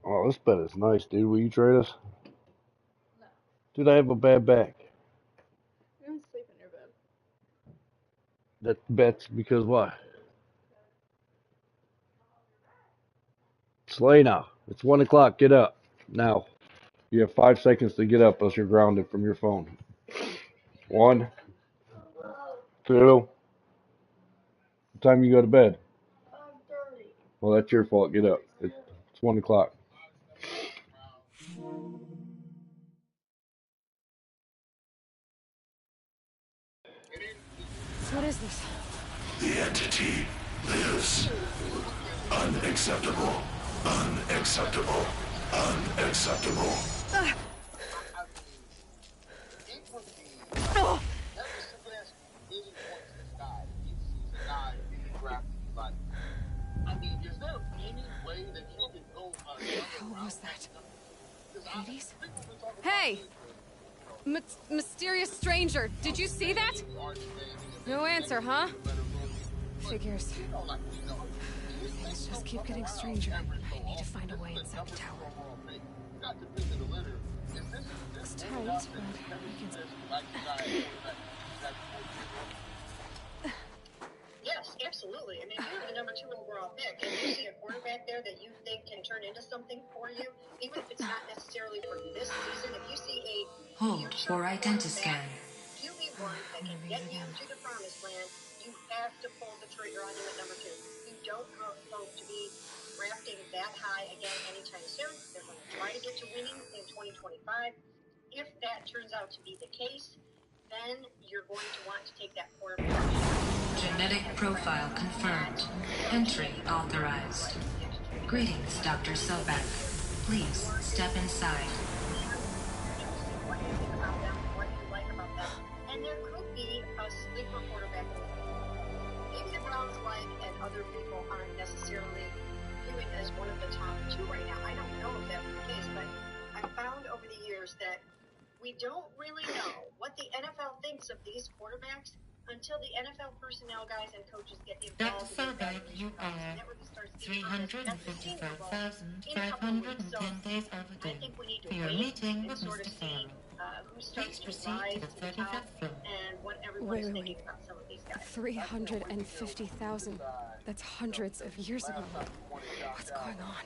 Oh, this bed is nice, dude. Will you trade us? No. Dude, I have a bad back. You don't sleep in your bed. That's because why? Selena, it's 1 o'clock. Get up. Now. You have 5 seconds to get up else you're grounded from your phone. 1, 2. What time you go to bed? 5:30. Well, that's your fault. Get up. It's 1 o'clock. What is this? The entity lives. Unacceptable. Unacceptable. Unacceptable. Oh! I mean, is there any way that you can go What was that? Hades? Hey! Mysterious stranger, did you see that? No answer, huh? Figures. Things just keep getting stranger. I need to find a way inside the tower. Looks tight, but we can... Yes, absolutely. I mean, if you're the number 2 overall pick and you see a quarterback there that you think can turn into something for you, even if it's not necessarily for this season, if you see a hold for identiscan. QB1 that can get you to the promised land, you have to pull the trigger on him at number 2. You don't hope to be drafting that high again anytime soon. They're going to try to get to winning in 2025. If that turns out to be the case, then you're going to want to take that quarterback. Genetic profile confirmed. Entry authorized. Greetings, Dr. Sobek. Please step inside. What you think about them, what you like about them, and there could be a sleeper quarterback. Maybe the Browns like and other people aren't necessarily viewing as one of the top 2 right now. I don't know if that's the case, but I've found over the years that we don't really know what the NFL thinks of these quarterbacks until the NFL personnel guys and coaches get involved in the evaluation process. That really starts getting on this at the senior level in a couple of weeks. So I think we need to wait and sort of see who starts to rise to the top and what everyone is thinking about some of these guys. 350,000. That's hundreds of years ago. What's going on?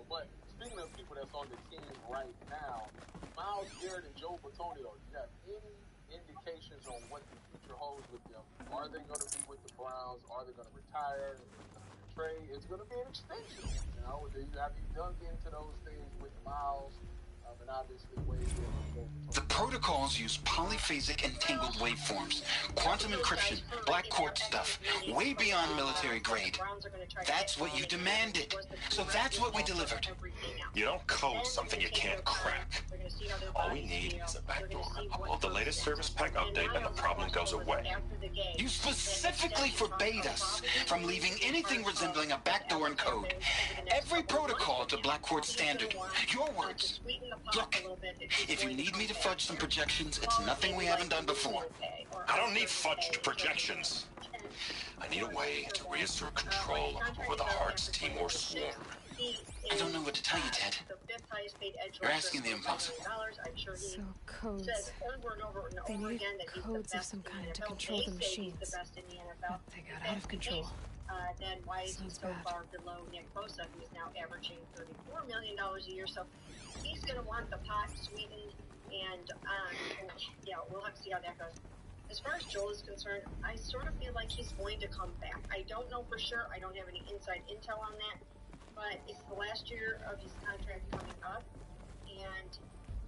But speaking of people that's on the team right now, Miles Garrett and Joe Batonio, do you have any indications on what the future holds with them? Are they going to be with the Browns? Are they going to retire? Is it going to be a trade? It's going to be an extension. You know, have you dug into those things with Miles? And obviously the protocols use polyphasic entangled waveforms, quantum encryption, black quartz stuff, way beyond military grade. That's what you demanded, so that's what we delivered. You don't code something you can't crack. All we need is a backdoor. Upload the latest service pack update and the problem goes away. You specifically forbade us from leaving anything resembling a backdoor in code. Every protocol to black quartz standard. Your words. Look, if you need me to fudge some projections, it's nothing we haven't done before. I don't need fudged projections. I need a way to reassert control over the Hearts team or swarm. I don't know what to tell you, Ted. You're asking the impossible. So, codes. They needed codes of some kind to control the machines. But they got out of control. Then why is he Sounds so bad. far below Nick Bosa, who's now averaging $34 million a year? So he's going to want the pot sweetened, and we'll have to see how that goes. As far as Joel is concerned, I sort of feel like he's going to come back. I don't know for sure. I don't have any inside intel on that. But it's the last year of his contract coming up, and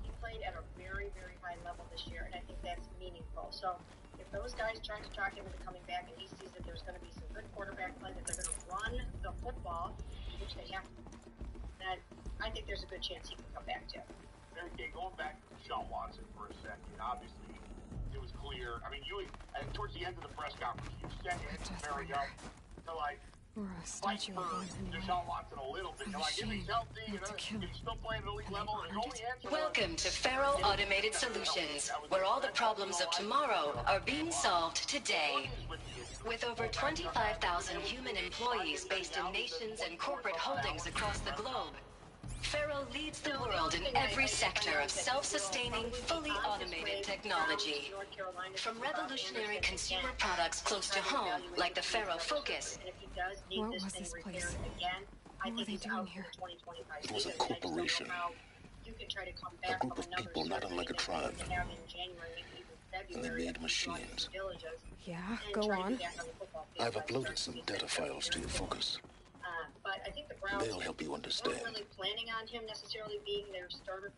he played at a very, very high level this year, and I think that's meaningful. So if those guys try to talk him into coming back and he sees that there's going to be some good quarterback play, that they're going to run the football, which they have to, then I think there's a good chance he can come back too. Okay, going back to Sean Watson for a second, obviously it was clear. I mean, towards the end of the press conference, you sent him very up to Or a statue of one, anyway. Deshaun Watson a little bit. Like, if he's healthy, if he's still playing at elite level, there's only answer. Welcome to Faro Automated Solutions, where all the problems of tomorrow are being solved today. With over 25,000 human employees based in nations and corporate holdings across the globe, Faro leads the world in every sector of self-sustaining, fully automated technology. From revolutionary consumer products close to home, like the Faro Focus. What was this place? What were they doing here? It was a corporation. A group of people not unlike a tribe. And they made machines. Yeah, go on. I've uploaded some data files to your Focus. But I think the Browns They'll help you understand. weren't really planning on him necessarily being their starting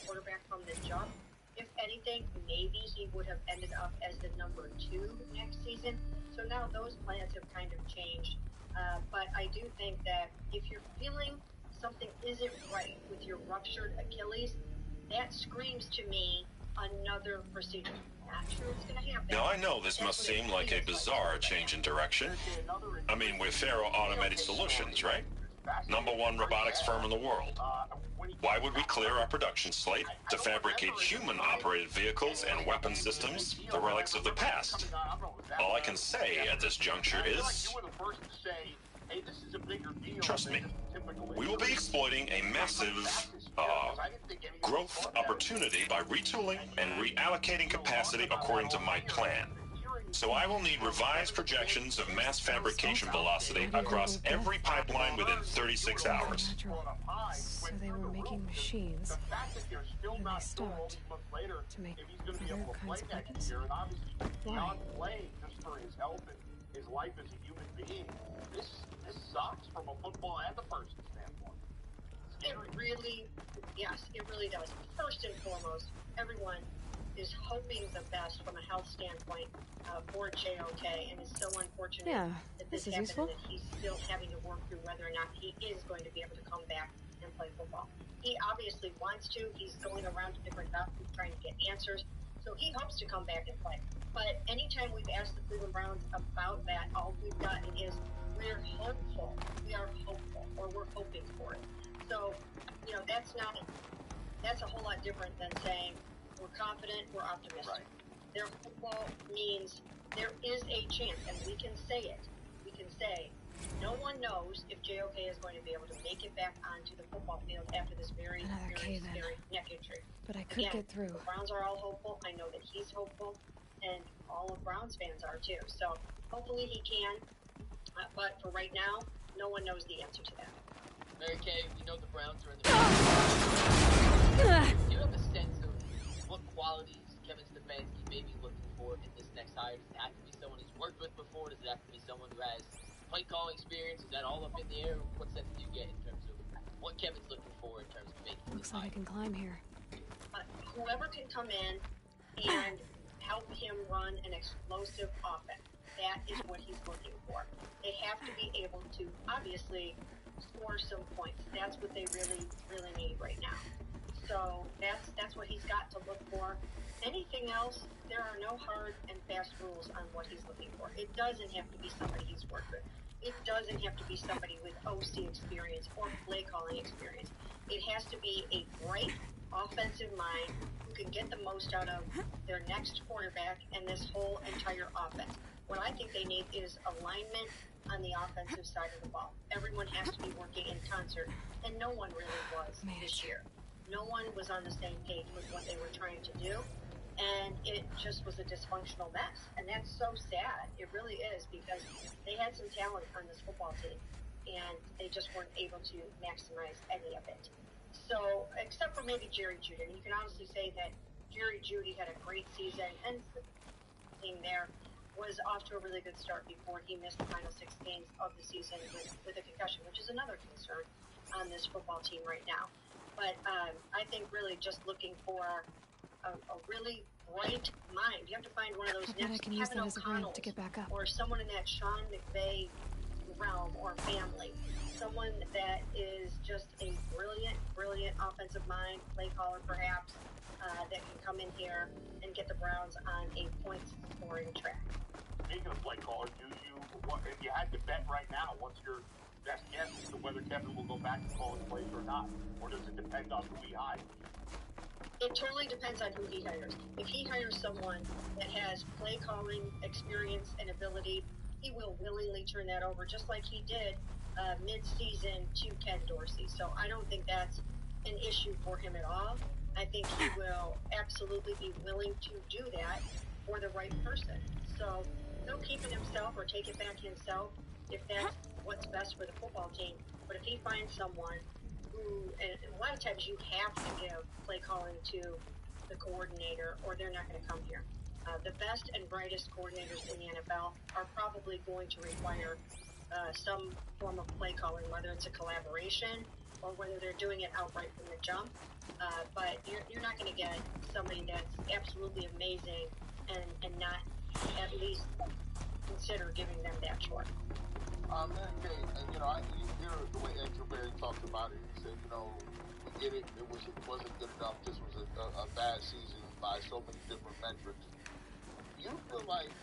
quarterback from the jump. If anything, maybe he would have ended up as the number 2 next season. So now those plans have kind of changed. But I do think that if you're feeling something isn't right with your ruptured Achilles, that screams to me another procedure. Not sure it's going to happen. Now, I know this must seem like a bizarre change in direction. I mean, we're Faro Automated Solutions, right? #1 robotics firm in the world. Why would we clear our production slate to fabricate human-operated vehicles and weapon systems, the relics of the past? All I can say at this juncture is, trust me, we will be exploiting a massive, growth opportunity by retooling and reallocating capacity according to my plan. So I will need revised projections of mass fabrication velocity across every pipeline within 36 hours. So they were making machines, and they stopped to make other kinds of weapons? Why? Just for his health and his life as a human being. This sucks from a football and a person standpoint. It really does. First and foremost, everyone is hoping the best from a health standpoint for JOK, and it's so unfortunate that this happened and that he's still having to work through whether or not he is going to be able to come back and play football. He obviously wants to. He's going around to different doctors trying to get answers, so he hopes to come back and play. But anytime we've asked the Cleveland Browns about that, all we've gotten is, we're hopeful. We are hopeful, or we're hoping for it. So, that's a whole lot different than saying we're confident, we're optimistic. Right. Their football means there is a chance, and we can say it. We can say no one knows if JOK is going to be able to make it back onto the football field after this very scary neck injury. But I could get through. The Browns are all hopeful. I know that he's hopeful, and all of Browns fans are too. So hopefully he can. But for right now, no one knows the answer to that. Mary Kay, we know the Browns are in the Do you have a sense of what qualities Kevin Stefanski may be looking for in this next hire? Does it have to be someone he's worked with before? Does it have to be someone who has play calling experience? Is that all up in the air? What sense do you get in terms of what Kevin's looking for in terms of making Looks like I can climb here. Whoever can come in and help him run an explosive offense, that is what he's looking for. They have to be able to, obviously, score some points. That's what they really, really need right now. So that's what he's got to look for. Anything else, there are no hard and fast rules on what he's looking for. It doesn't have to be somebody he's worked with. It doesn't have to be somebody with OC experience or play calling experience. It has to be a bright offensive mind who can get the most out of their next quarterback and this whole entire offense. What I think they need is alignment on the offensive side of the ball. Everyone has to be working in concert, and no one really was this year. No one was on the same page with what they were trying to do, and it just was a dysfunctional mess. And that's so sad. It really is, because they had some talent on this football team, and they just weren't able to maximize any of it. So, except for maybe Jerry Jeudy, and you can honestly say that Jerry Jeudy had a great season, and the team there was off to a really good start before he missed the final 6 games of the season with a concussion, which is another concern on this football team right now. But I think really just looking for a really bright mind. You have to find one of those next Kevin O'Connell to get back up. or someone in that Sean McVay realm or family. Someone that is just a brilliant, brilliant offensive mind, play caller perhaps, that can come in here and get the Browns on a point-scoring track. Speaking of play caller, if you had to bet right now, what's your best guess as to whether Kevin will go back and call his plays or not? Or does it depend on who he hires? It totally depends on who he hires. If he hires someone that has play calling experience and ability, he will willingly turn that over, just like he did mid-season to Ken Dorsey. So I don't think that's an issue for him at all. I think he will absolutely be willing to do that for the right person. So he'll keep it himself or take it back himself if that's what's best for the football team. But if he finds someone who, and a lot of times you have to give play calling to the coordinator or they're not going to come here. The best and brightest coordinators in the NFL are probably going to require some form of play calling, whether it's a collaboration or whether they're doing it outright from the jump. But you're not going to get somebody that's absolutely amazing and not at least consider giving them that choice. And you hear the way Andrew Berry talked about it. He said, we get it. It wasn't good enough. This was a bad season by so many different metrics. You feel like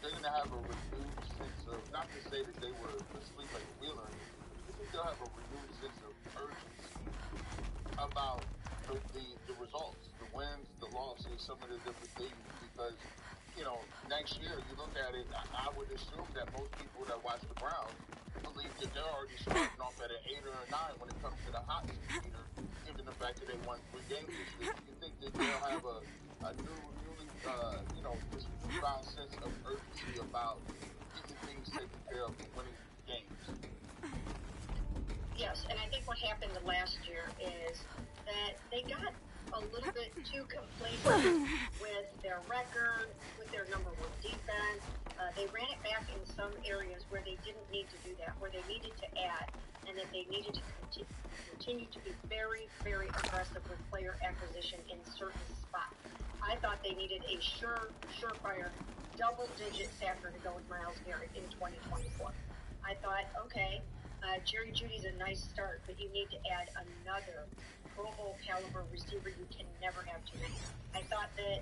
they're going to have a renewed sense of, not to say that they were asleep at the wheel or anything, but you think they'll have a renewed sense of urgency about the results, the wins, the losses, some of the different things, because, next year, you look at it, I would assume that most people that watch the Browns believe that they're already starting off at an 8 or a 9 when it comes to the hot seat leader, given the fact that they won 3 games this year. You think that they'll have a this newfound sense of urgency about getting things taken care of and winning games? Yes, and I think what happened last year is that they got a little bit too complacent with their record, with their number 1 defense. They ran it back in some areas where they didn't need to do that, where they needed to add, and that they needed to continue to be very, very aggressive with player acquisition in certain spots. I thought they needed a surefire double-digit sacker to go with Myles Garrett in 2024. I thought, okay, Jerry Jeudy's a nice start, but you need to add another Pro Bowl caliber receiver. You can never have too many. I thought that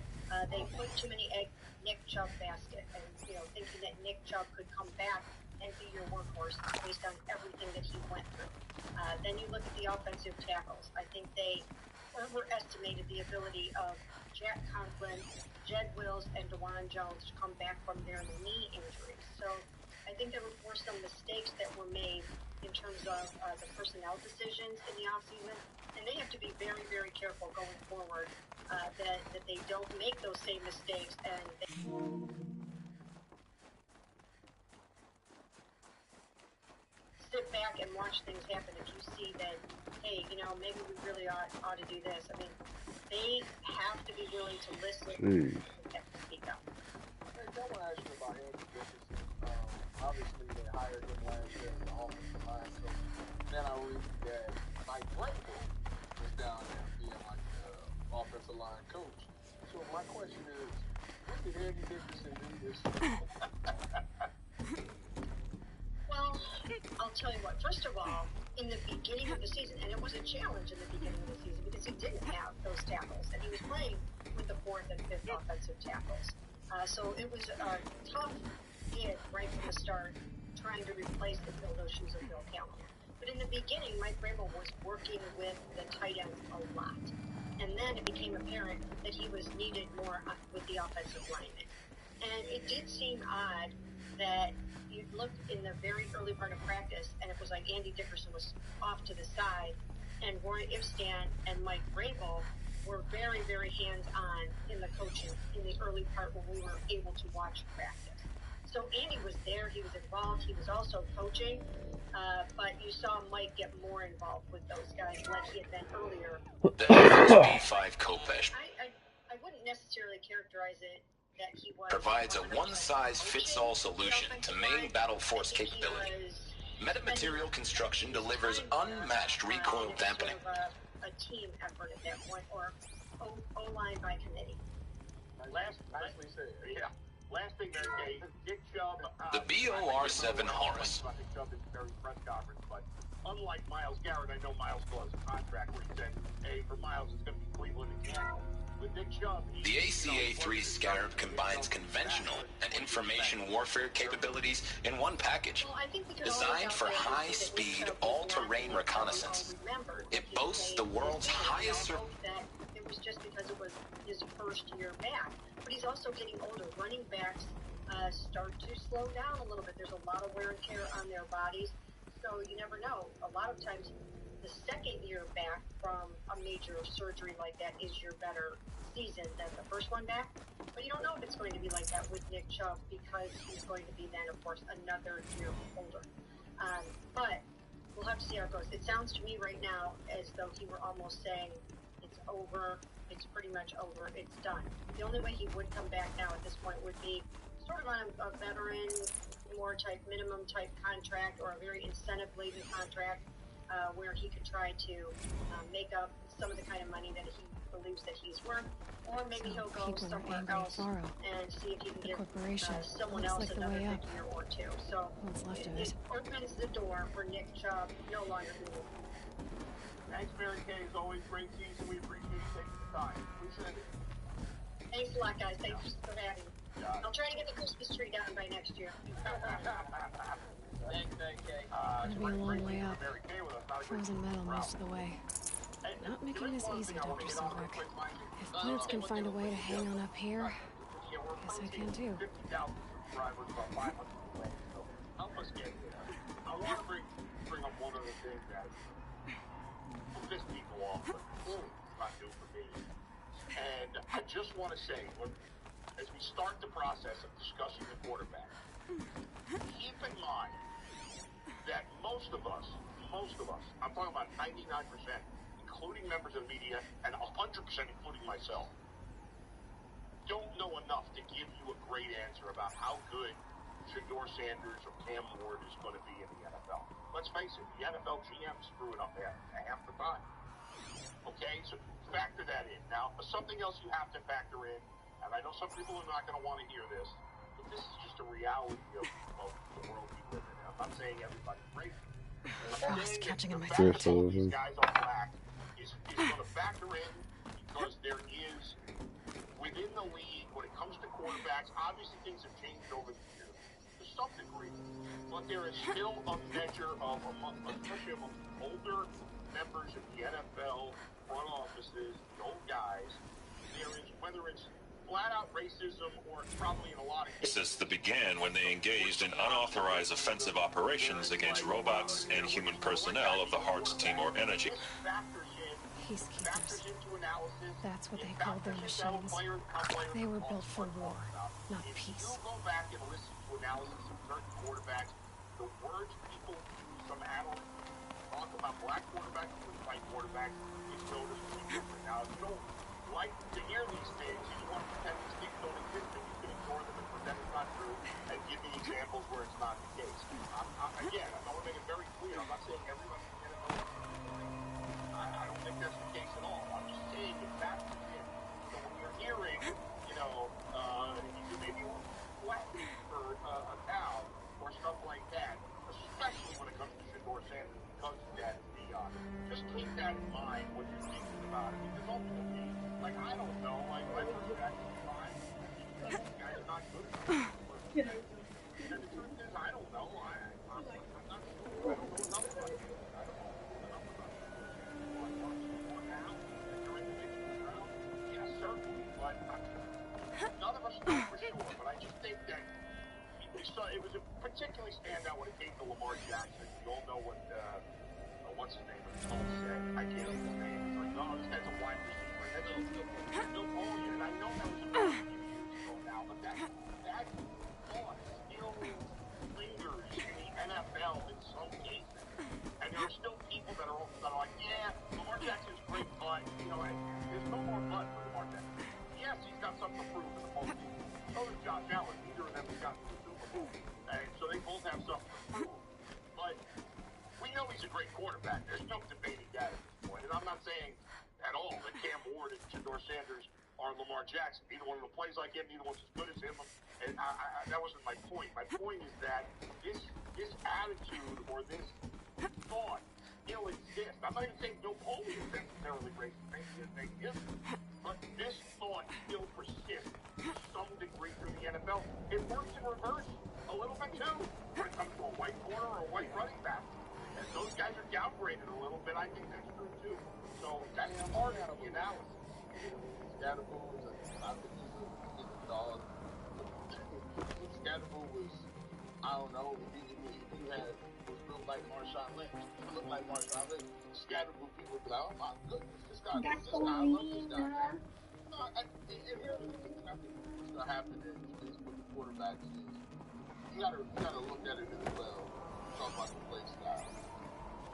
they put too many eggs in Nick Chubb basket, and thinking that Nick Chubb could come back and be your workhorse based on everything that he went through. Then you look at the offensive tackles. I think they overestimated the ability of Jack Conklin, Jed Wills, and DeJuan Jones to come back from their knee injuries. So I think there were some mistakes that were made in terms of the personnel decisions in the offseason, and they have to be very, very careful going forward that they don't make those same mistakes and they sit back and watch things happen. If you see that, hey, maybe we really ought to do this. I mean, they have to be willing to listen and have to speak up. Hey, I want to ask you about Andy Dickerson. Obviously, they hired him last year as the offensive line coach. Then I read that Mike Vrabel was down there being like the offensive line coach. So my question is, what did Andy Dickerson do this year? Well, I'll tell you what. First of all, in the beginning of the season, and it was a challenge in the beginning of the season because he didn't have those tackles, and he was playing with the 4th and 5th offensive tackles. So it was a tough gig right from the start, trying to replace the fill those shoes of Bill Callahan. But in the beginning, Mike Vrabel was working with the tight ends a lot. And then it became apparent that he was needed more with the offensive linemen. And it did seem odd that you looked in the very early part of practice, and it was like Andy Dickerson was off to the side, and Roy Ifstan and Mike Vrabel were very, very hands-on in the coaching in the early part when we were able to watch practice. So Andy was there, he was involved, he was also coaching, but you saw Mike get more involved with those guys like he had been earlier. The B5 Kopesh I wouldn't necessarily characterize it that he was provides a one-size-fits-all solution to main battle force capability. Metamaterial construction delivers unmatched recoil dampening. A team effort at that point, or O-line by committee. Nicely said. Yeah. Last thing, Mary Kay, Dick Chubb. The BOR-7 Horus. Dick Chubb in Barry's press conference, but unlike Myles Garrett, I know Myles still has a contract where he said, hey, for Myles, it's going to be Cleveland and Canada. With Dick Chubb, the ACA-3 Scarab combines conventional and information warfare capabilities in one package. Designed for high-speed, all-terrain reconnaissance, it boasts the world's highest... It was just because it was his first year back. But he's also getting older. Running backs start to slow down a little bit. There's a lot of wear and tear on their bodies. So you never know. A lot of times, the second year back from a major surgery like that is your better season than the first one back. But you don't know if it's going to be like that with Nick Chubb because he's going to be then, of course, another year older. But we'll have to see how it goes. It sounds to me right now as though he were almost saying it's over, it's pretty much over, it's done. The only way he would come back now at this point would be sort of on a veteran, more type, minimum type contract or a very incentive-laden contract where he could try to make up some of the kind of money that he believes that he's worth, or maybe he'll go somewhere else and see if he can get someone else another good year or two. So it opens the door for Nick Chubb no longer being. Thanks, Mary Kay. As always, great season. We appreciate you taking the time. Appreciate it. Thanks a lot, guys. Thanks for having me. I'll try to get the Christmas tree down by next year. Thanks, Mary Kay. It's gonna be a long way up. Frozen metal most of the way. Not making this easy, Dr. Silverback. If plants can find a way to hang on up here, guess I can too. Help us get there. I want to bring up one other thing that will piss people off, but not new for me. And I just want to say, look, as we start the process of discussing the quarterback, keep in mind that most of us, I'm talking about 99%, including members of the media, and 100% including myself, don't know enough to give you a great answer about how good Shedeur Sanders or Cam Ward is going to be in the NFL. Let's face it, the NFL GM screw it up half the time. Okay, so factor that in. Now, something else you have to factor in, and I know some people are not going to want to hear this, but this is just a reality of the world we live in. I'm not saying everybody's crazy. Oh, it's catching in my throat. These guys on black is going to factor in because there is, within the league, when it comes to quarterbacks, obviously things have changed over the years to some degree, but there is still a measure of, especially among older members of the NFL front offices, the old guys, there is, whether it's flat-out racism or it's probably in a lot of cases that began when they engaged in unauthorized offensive operations against robots and human personnel of the Hearts team or energy. Peacekeepers. That's what they called their machines. They were built for war, not peace. If you go back and listen to analysis of certain quarterbacks, the words people use, some analysts talk about black quarterbacks and white quarterbacks, is noticeably different. Now, if you don't like to hear these things, you just want to pretend these things don't exist, and you can ignore them and pretend it's not true, and give me examples where it's not the case. Again, I want to make it very clear, I'm not saying everybody can get it. I don't think that's the case at all. I'm just saying if that's the case. So when you're hearing, maybe flat for a cow or stuff like that, especially when it comes to Shedeur Sanders, because that is beyond. Just keep that in mind when you're thinking about it, because ultimately, I don't know, I heard that fine. These guys are not good enough. And the truth is, I don't know. I'm not sure. I don't know. a great quarterback. There's no debating that at this point. And I'm not saying at all that Cam Ward and Shedeur Sanders are Lamar Jackson. Neither one of them plays like him. Neither one's as good as him. And that wasn't my point. My point is that this attitude or this thought still exists. I'm not even saying Bill Polian is necessarily racist. Maybe he isn't. But this thought still persists to some degree through the NFL. It works in reverse a little bit too when it comes to a white corner or a white running back. And those guys are downgraded a little bit. I think that's true too. So that's part of the analysis. Scatterboo was a dog. Scatterboo was, I don't know, he was built like Marshawn Lynch. He looked like Marshawn Lynch. Scatterboo people be like, oh my goodness, this guy, I love this guy. And here's the thing, I think what's going to happen is with the quarterbacks is, you gotta look at it as well. Talk about the play style.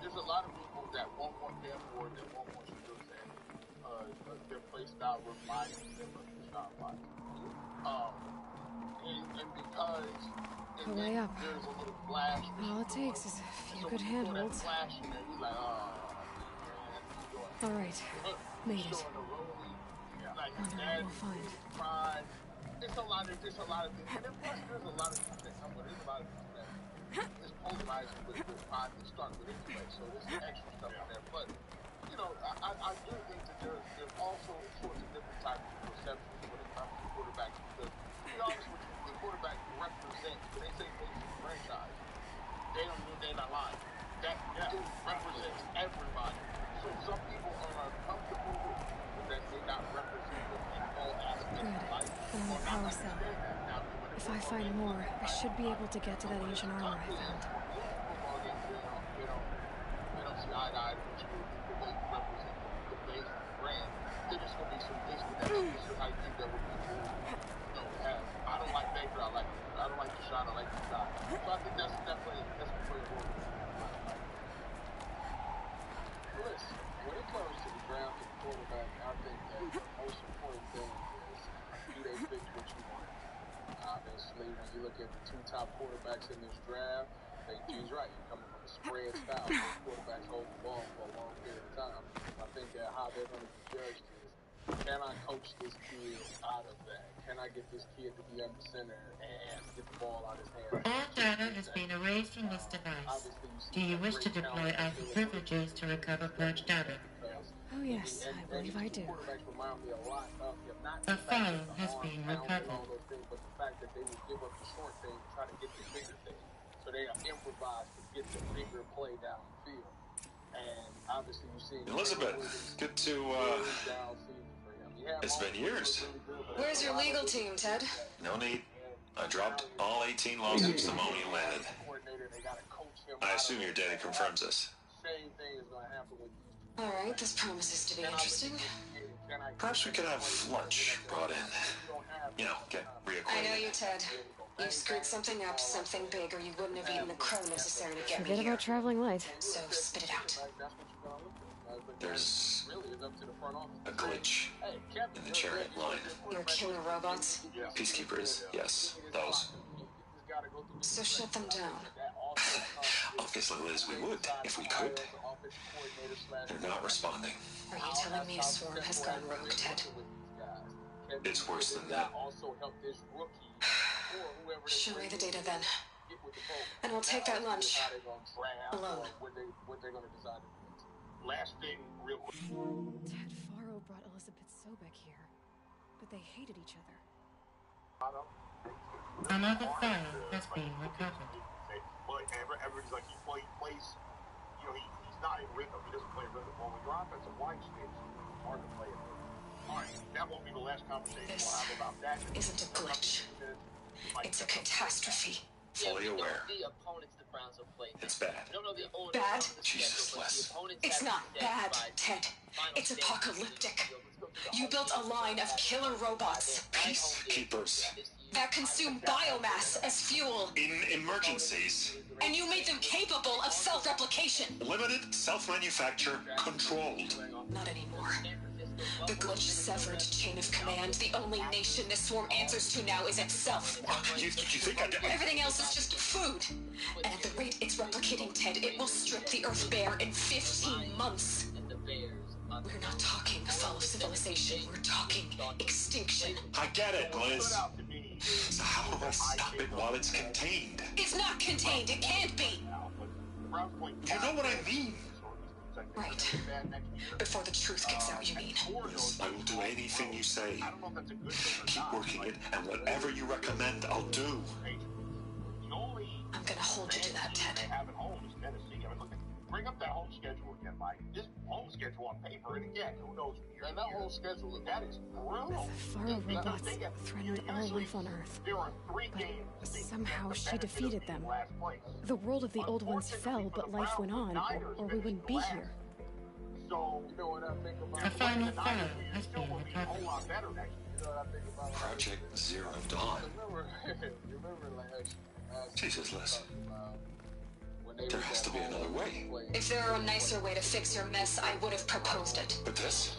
There's a lot of people that won't want Cam Ward, that won't want Shedeur Sanders. Their play style reminds them of Deshaun Watson. And because Way up. there's a little flash. All it takes is a few good handholds. Flash in there, he's like, All right, made it. Like his Wonder dad, what we'll find. his pride. It's a lot of things. And then plus there's a lot of things that come with it. There's a lot of things that is polarizing with pride to start with anyway. So there's some extra stuff in there. But, you know, I do think that there's also sorts of different types of perceptions when it comes to quarterbacks. Because, to be honest with you, the quarterback represents, when they say things in the franchise, they don't mean they're not lying. That represents everybody. So some people are uncomfortable with that they not represent them in all aspects of life. On the power cell. If I find more, I should be able to get to that ancient armor I found. They don't see eye to eye with you. The way you represent the base of the brand. There's just going to be some disconnections. I think that would people, have. I don't like Baker. I don't like Deshaun. I like Deshaun. So I think that's definitely important. Listen, when it comes to the draft and quarterback, I think that the most important thing is do they fit what you want. Obviously, when you look at the two top quarterbacks in this draft, he's right. You're coming from a spread style. Quarterbacks hold the ball for a long period of time. I think that how they're going to be judged is, can I coach this kid out of that? Can I get this kid to be under center and get the ball out of his hands? All data has been erased from this device. Do you wish to deploy Alpha privileges to recover purged data? Oh yes, I believe I do. A file has been recovered. But the fact that they would give up the short thing and try to get the bigger thing. So they are improvised to get the bigger play down the field. And obviously you see Elizabeth, good to, it's been years. Where's your legal team, Ted? No need. I dropped all 18 lawsuits the moment you landed. I assume your daddy confirms this. Same thing is going to happen with these. All right, this promises to be interesting. Perhaps we could have lunch brought in. You know, get reacquainted. I know you, Ted. You screwed something up, something big, or you wouldn't have eaten the crow necessary to get me here. Forget about traveling light. So spit it out. There's a glitch in the chariot line. Your killer robots? Peacekeepers, yes, those. So shut them down. Obviously, Liz, we would, if we could. They're not responding. Are you telling me a swarm has gone rogue, Ted? It's worse than that. Show me the data then. And I'll take that lunch. Alone. Last thing, real quick. Ted Faro brought Elizabeth Sobek here, but they hated each other. Another file has been recovered. But everybody's like, he plays, you know, he's not in rhythm. He doesn't play rhythm. Well, when your offensive line stinks, it's hard to play it. All right, that won't be the last conversation we'll have about that. Isn't a glitch. It's a catastrophe. Fully aware. The opponents the Browns will play. It's bad. Bad? Jesus, Les. It's not bad, Ted. It's apocalyptic. You built a line of killer robots. Peacekeepers. That consume biomass as fuel. In emergencies. And you made them capable of self-replication. Limited, self-manufacture, controlled. Not anymore. The glitch severed chain of command. The only nation this swarm answers to now is itself. You think I did? Everything else is just food. And at the rate it's replicating, Ted, it will strip the Earth bare in 15 months. We're not talking fall of civilization. We're talking extinction. I get it, Liz. So how do I stop it while it's contained? It's not contained. It can't be. You know what I mean? Right. Before the truth gets out, you mean? Liz, I will do anything you say. Keep working it, and whatever you recommend, I'll do. I'm gonna hold you to that, Ted. Bring up that home schedule again, Mike. This home schedule on paper, and again, who knows? And that whole schedule, that is brutal. The Faro robots threatened all life on Earth. But somehow she defeated them. The world of the old ones fell, but life went on, or we wouldn't be here. So, you know what I think about? A final Faro has been recovered. Project Zero Dawn. Jesus, Liz. There has to be another way. If there were a nicer way to fix your mess, I would have proposed it. But this?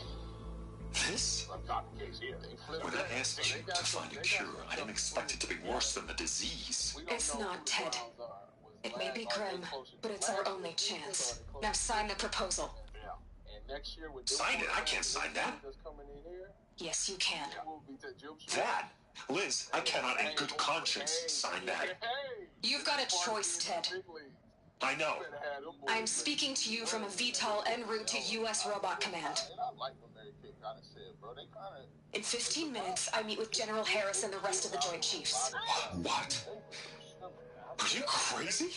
When I asked you to find a cure, I didn't expect it to be worse than the disease. It's not, Ted. It may be grim, but it's our only chance. Now sign the proposal. Sign it? I can't sign that. Yes, you can. That? Liz, I cannot in good conscience sign that. You've got a choice, Ted. I know. I'm speaking to you from a VTOL en route to U.S. Robot Command. In 15 minutes, I meet with General Harris and the rest of the Joint Chiefs. What? Are you crazy?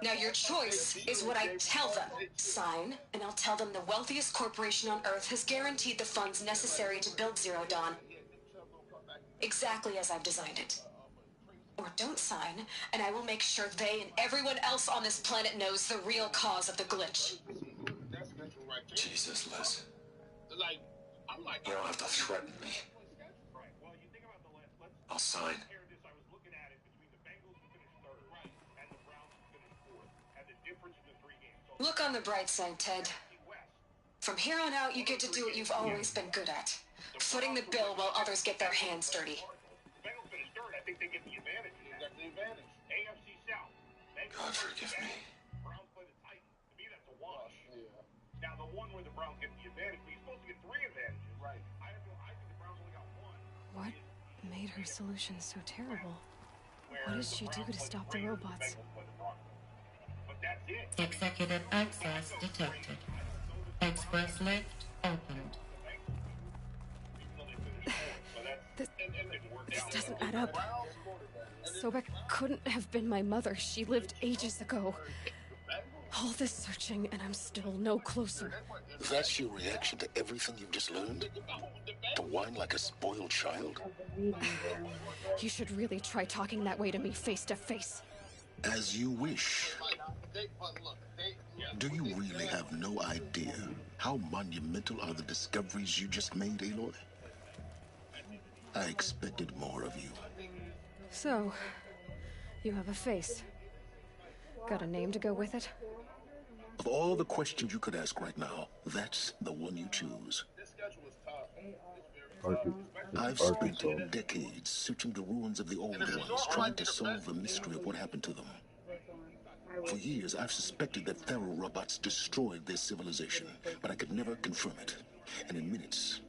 Now your choice is what I tell them. Sign, and I'll tell them the wealthiest corporation on Earth has guaranteed the funds necessary to build Zero Dawn. Exactly as I've designed it. Or don't sign, and I will make sure they and everyone else on this planet knows the real cause of the glitch. Jesus, Liz. You don't have to threaten me. I'll sign. Look on the bright side, Ted. From here on out, you get to do what you've always been good at. Footing the bill while others get their hands dirty. God forgive me. Now the one where the Browns get the advantage, but he's supposed to get 3 advantages. Right. I think the Browns only got 1. What made her solution so terrible? What did she do to stop the robots? Executive access detected. Express lift opened. This doesn't add up. Sobek couldn't have been my mother. She lived ages ago. All this searching, and I'm still no closer. That's your reaction to everything you've just learned? To whine like a spoiled child? You should really try talking that way to me face to face. As you wish. Do you really have no idea how monumental are the discoveries you just made, Aloy? I expected more of you. So, you have a face. Got a name to go with it? Of all the questions you could ask right now, that's the one you choose. I've spent decades searching the ruins of the old ones, trying to solve the mystery of what happened to them. For years, I've suspected that Faro robots destroyed their civilization, but I could never confirm it. And in minutes,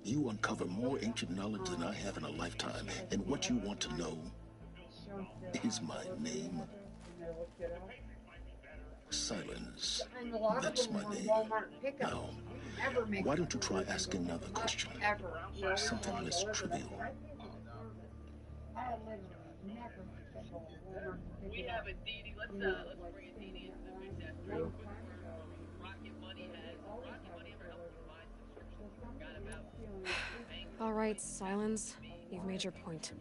you uncover more ancient knowledge than I have in a lifetime. And what you want to know is my name. Silence. That's my name. Now, why don't you try asking another question? Something less trivial. We have a DD. Let's bring a DD into the mix after. Rocket Money ever helped provide subscriptions? Forgot about. All right, Silence. You've made your point.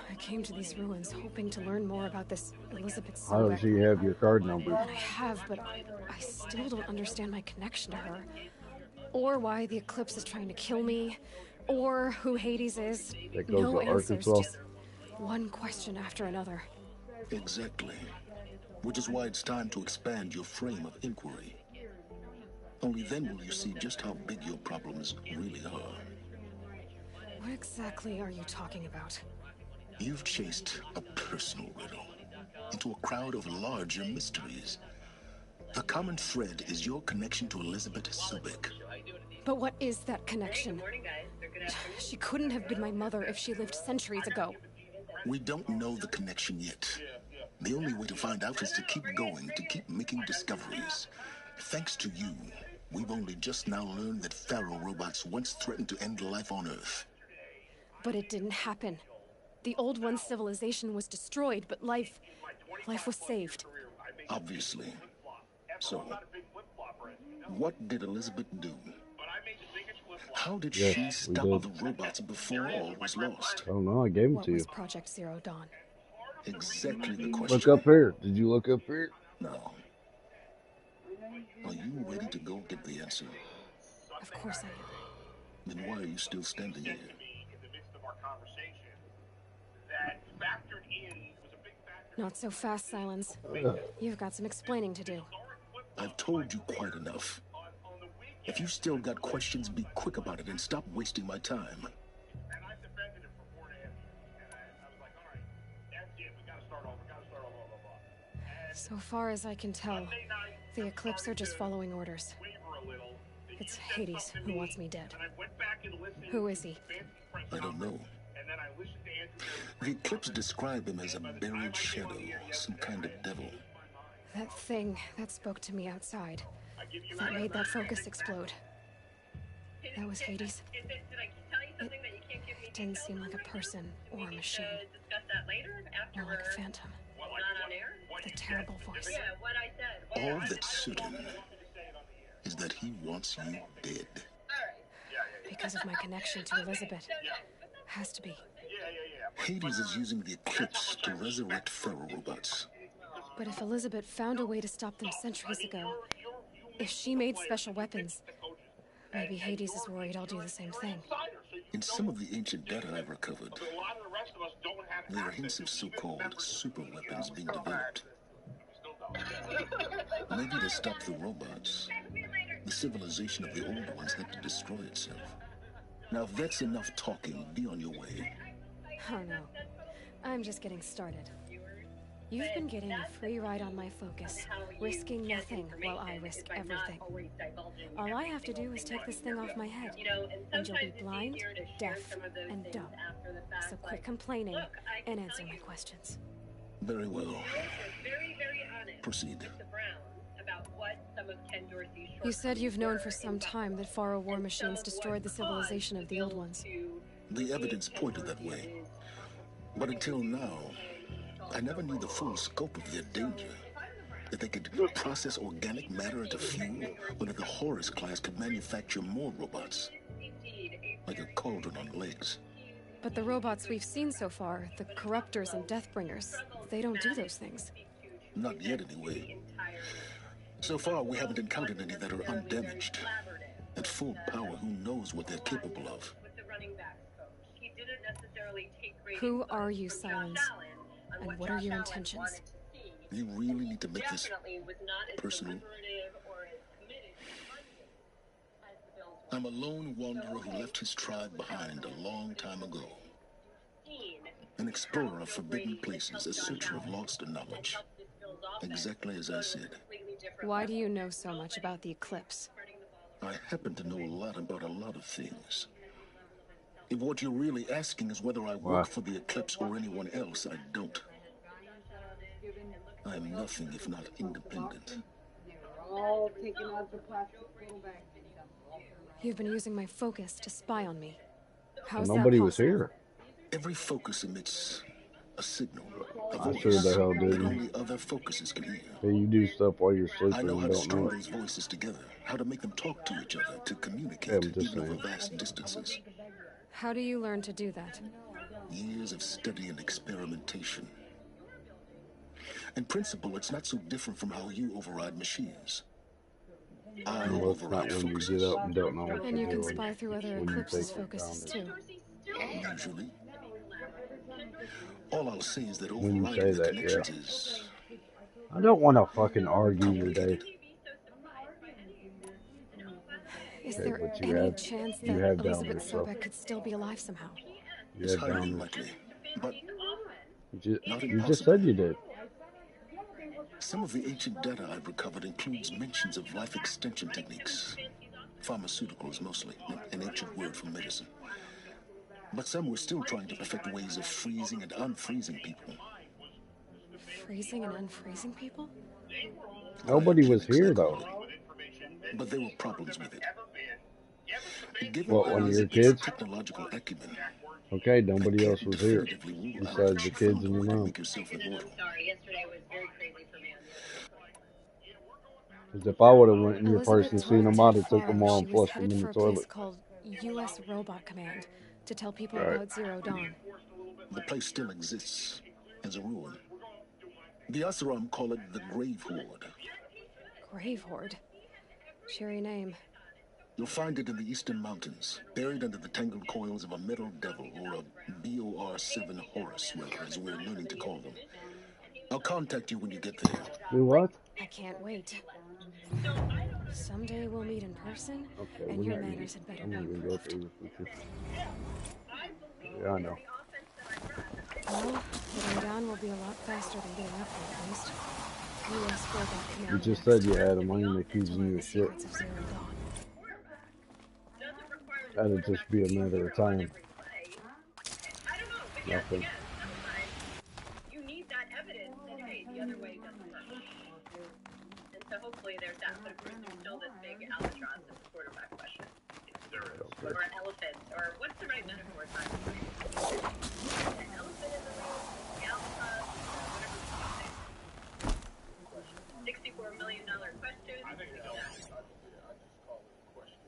I came to these ruins hoping to learn more about this Elizabeth How does he have your card number? And I have, but I still don't understand my connection to her. Or why the Eclipse is trying to kill me. Or who Hades is. That goes No to answers, Arkansas. just one question after another. Exactly. Which is why it's time to expand your frame of inquiry. Only then will you see just how big your problems really are. What exactly are you talking about? You've chased a personal riddle into a crowd of larger mysteries. The common thread is your connection to Elizabeth Subek. But what is that connection? She couldn't have been my mother if she lived centuries ago. We don't know the connection yet. The only way to find out is to keep going, to keep making discoveries. Thanks to you, we've only just now learned that Pharaoh robots once threatened to end life on Earth. But it didn't happen. The Old One's civilization was destroyed, but life was saved. Obviously. So, what did Elizabeth do? How did she stop the robots before all was lost? I don't know, I gave them to you. What was Project Zero Dawn? Exactly the question. Look up here. Did you look up here? No. Are you ready to go get the answer? Of course I am. Then why are you still standing here? Not so fast, Silence. You've got some explaining to do. I've told you quite enough. If you still got questions, be quick about it and stop wasting my time. So far as I can tell, the Eclipse are just following orders. It's Hades who wants me dead. Who is he? I don't know. The Eclipse describe him as a buried shadow, some kind of devil. That thing that spoke to me outside, that made that focus explode. That was Hades. It didn't seem like a person or a machine. More like a phantom. With a terrible voice. All that's certain is that he wants you dead. Because of my connection to Elizabeth. Has to be. Hades is using the Eclipse to resurrect Pharaoh robots. But if Elizabeth found a way to stop them centuries ago, if she made special weapons, maybe Hades is worried I'll do the same thing. In some of the ancient data I've recovered, there are hints of so-called super weapons being developed. Maybe to stop the robots, the civilization of the old ones had to destroy itself. Now if that's enough talking, be on your way. Oh no, I'm just getting started. You've been getting a free ride on my focus, risking nothing while I risk everything. All I have to do is take this thing off my head, and you'll be blind, deaf, and dumb. So quit complaining and answer my questions. Very well. Proceed. You said you've known for some time that Pharaoh war machines destroyed the civilization of the Old Ones. The evidence pointed that way. But until now, I never knew the full scope of their danger. That they could process organic matter into fuel, or that the Horus class could manufacture more robots. Like a cauldron on legs. But the robots we've seen so far, the Corruptors and Deathbringers, they don't do those things. Not yet, anyway. So far, we haven't encountered any that are undamaged. At full power, who knows what they're capable of? Who are you, Silence? And what are your intentions? You really need to make this personal? I'm a lone wanderer who left his tribe behind a long time ago. An explorer of forbidden places, a searcher of lost knowledge. Exactly as I said. Why do you know so much about the Eclipse? I happen to know a lot about a lot of things. If what you're really asking is whether I work for the Eclipse or anyone else, I don't. I am nothing if not independent. You've been using my focus to spy on me. How's Nobody that was here. Every focus emits a signal, a I voice sure the hell that didn't. only other focuses can hear. Hey, you do stuff while you're sleeping I know how and to don't string know it. those voices together, how to make them talk to each other, to communicate, Yeah, I'm just even over saying. vast distances. How do you learn to do that? Years of study and experimentation. In principle, it's not so different from how you override machines. I No, it's not override when you focuses. get up and don't know what And you you're can doing. spy through other When you Eclipse's take it focuses down too. Usually. All I'll say is that When you overriding say the that, connections yeah. is I don't want to fucking argue today. Is Okay, there but you any have chance you that have Elizabeth downers, so Sobek could still be alive somehow? you It's have highly downers. unlikely, but not You just said impossible. you did. Some of the ancient data I've recovered includes mentions of life extension techniques. Pharmaceuticals, mostly, an ancient word for medicine. But some were still trying to perfect ways of freezing and unfreezing people. Freezing and unfreezing people? Nobody was Cryogenic's, they here, call though. it. But there were problems with it. Given What, one of your Elizabeth's kids? technological acumen, Okay, I nobody else can't was here. definitively rule out Besides that the she kids found and a your way to mom. make herself immortal. Sorry, yesterday was very crazy for me on the other. Because if I would have went in your purse Elizabeth and told seen them Ted out, it took them Farr all she and was flushed them headed in the for a place toilet. called U.S. Robot Command to tell people Right. about Zero Dawn. The place still exists as a ruin. The Asaram call it the Grave Horde. Grave Horde? Cheery name. You'll find it in the Eastern Mountains, buried under the tangled coils of a metal devil, or a BOR-7 Horus, rather, as we're learning to call them. I'll contact you when you get there. Do what? I can't wait. Someday we'll meet in person, Okay, and we're your not manners had better I'm be not gonna go improved. through this with you. Yeah, I know. Well, getting down will be a lot faster than getting up there, at least. U.S. Robot Command You just next. said you had them. I ain't To accusing learn you the of shit. secrets of Zero Dawn. That'd just be a matter of time. Nothing. You need that evidence that, hey, the other way doesn't work. And so hopefully there's that. But of course, there's still this big albatross of the quarterback question. Okay. Or elephant. Or what's the right metaphor? An elephant in the room, the albatross, whatever you want to say. $64 million question. I think I just call it a question.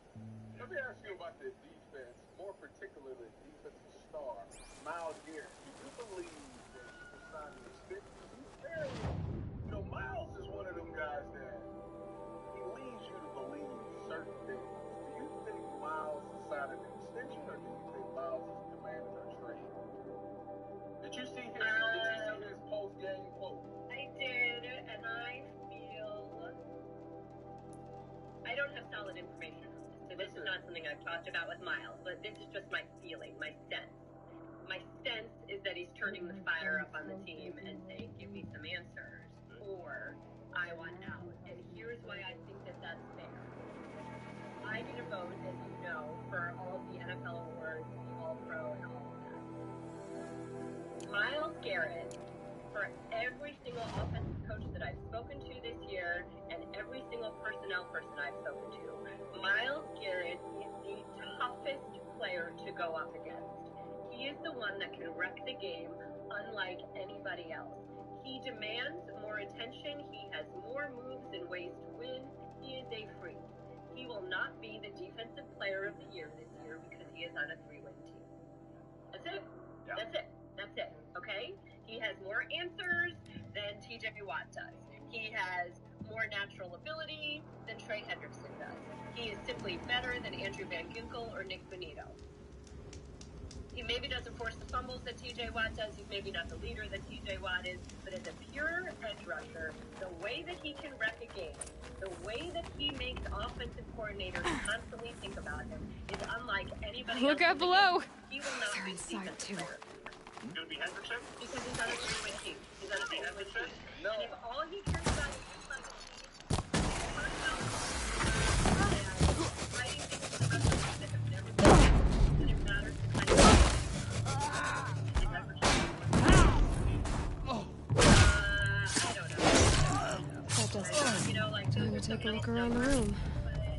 Let me ask you about the defense, more particularly the defensive star, Myles Garrett. Do you believe that he was signed an extension? He's very, Myles is one of them guys that he leads you to believe certain things. Do you think Myles is signed an extension, or do you think Myles is demanding a trade? Did you see his post-game quote? I did, and I feel I don't have solid information on this, so this is not something I've talked about with Myles, but this is just my feeling, my sense. My sense is that he's turning the fire up on the team and saying, give me some answers, or I want out. And here's why I think that that's fair. I did a vote, as you know, for all of the NFL awards, the All-Pro, and all of that. Myles Garrett, for every single offensive coach that I've spoken to this year, and every single personnel person I've spoken to, Myles Garrett is the toughest player to go up against. He is the one that can wreck the game unlike anybody else. He demands more attention. He has more moves and ways to win. He is a freak. He will not be the defensive player of the year this year because he is on a 3-win team. That's it. Yeah. That's it. Okay? He has more answers than TJ Watt does. He has more natural ability than Trey Hendrickson does. He is simply better than Andrew Van Ginkel or Nick Bonito. He maybe doesn't force the fumbles that TJ Watt does. He's maybe not the leader that TJ Watt is. But as a pure edge rusher, the way that he can wreck a game, the way that he makes offensive coordinators constantly think about him is unlike anybody else. Look out below! He will not They're be inside, too. It's gonna be Hendrickson? Because he's on a 3-win team. He's on a 3-win team. No. And if all he cares about is just like writing things for the rest of the week that have never been done, then it matters to kind of I don't know. That does it. Like Time to take a look around the room. But I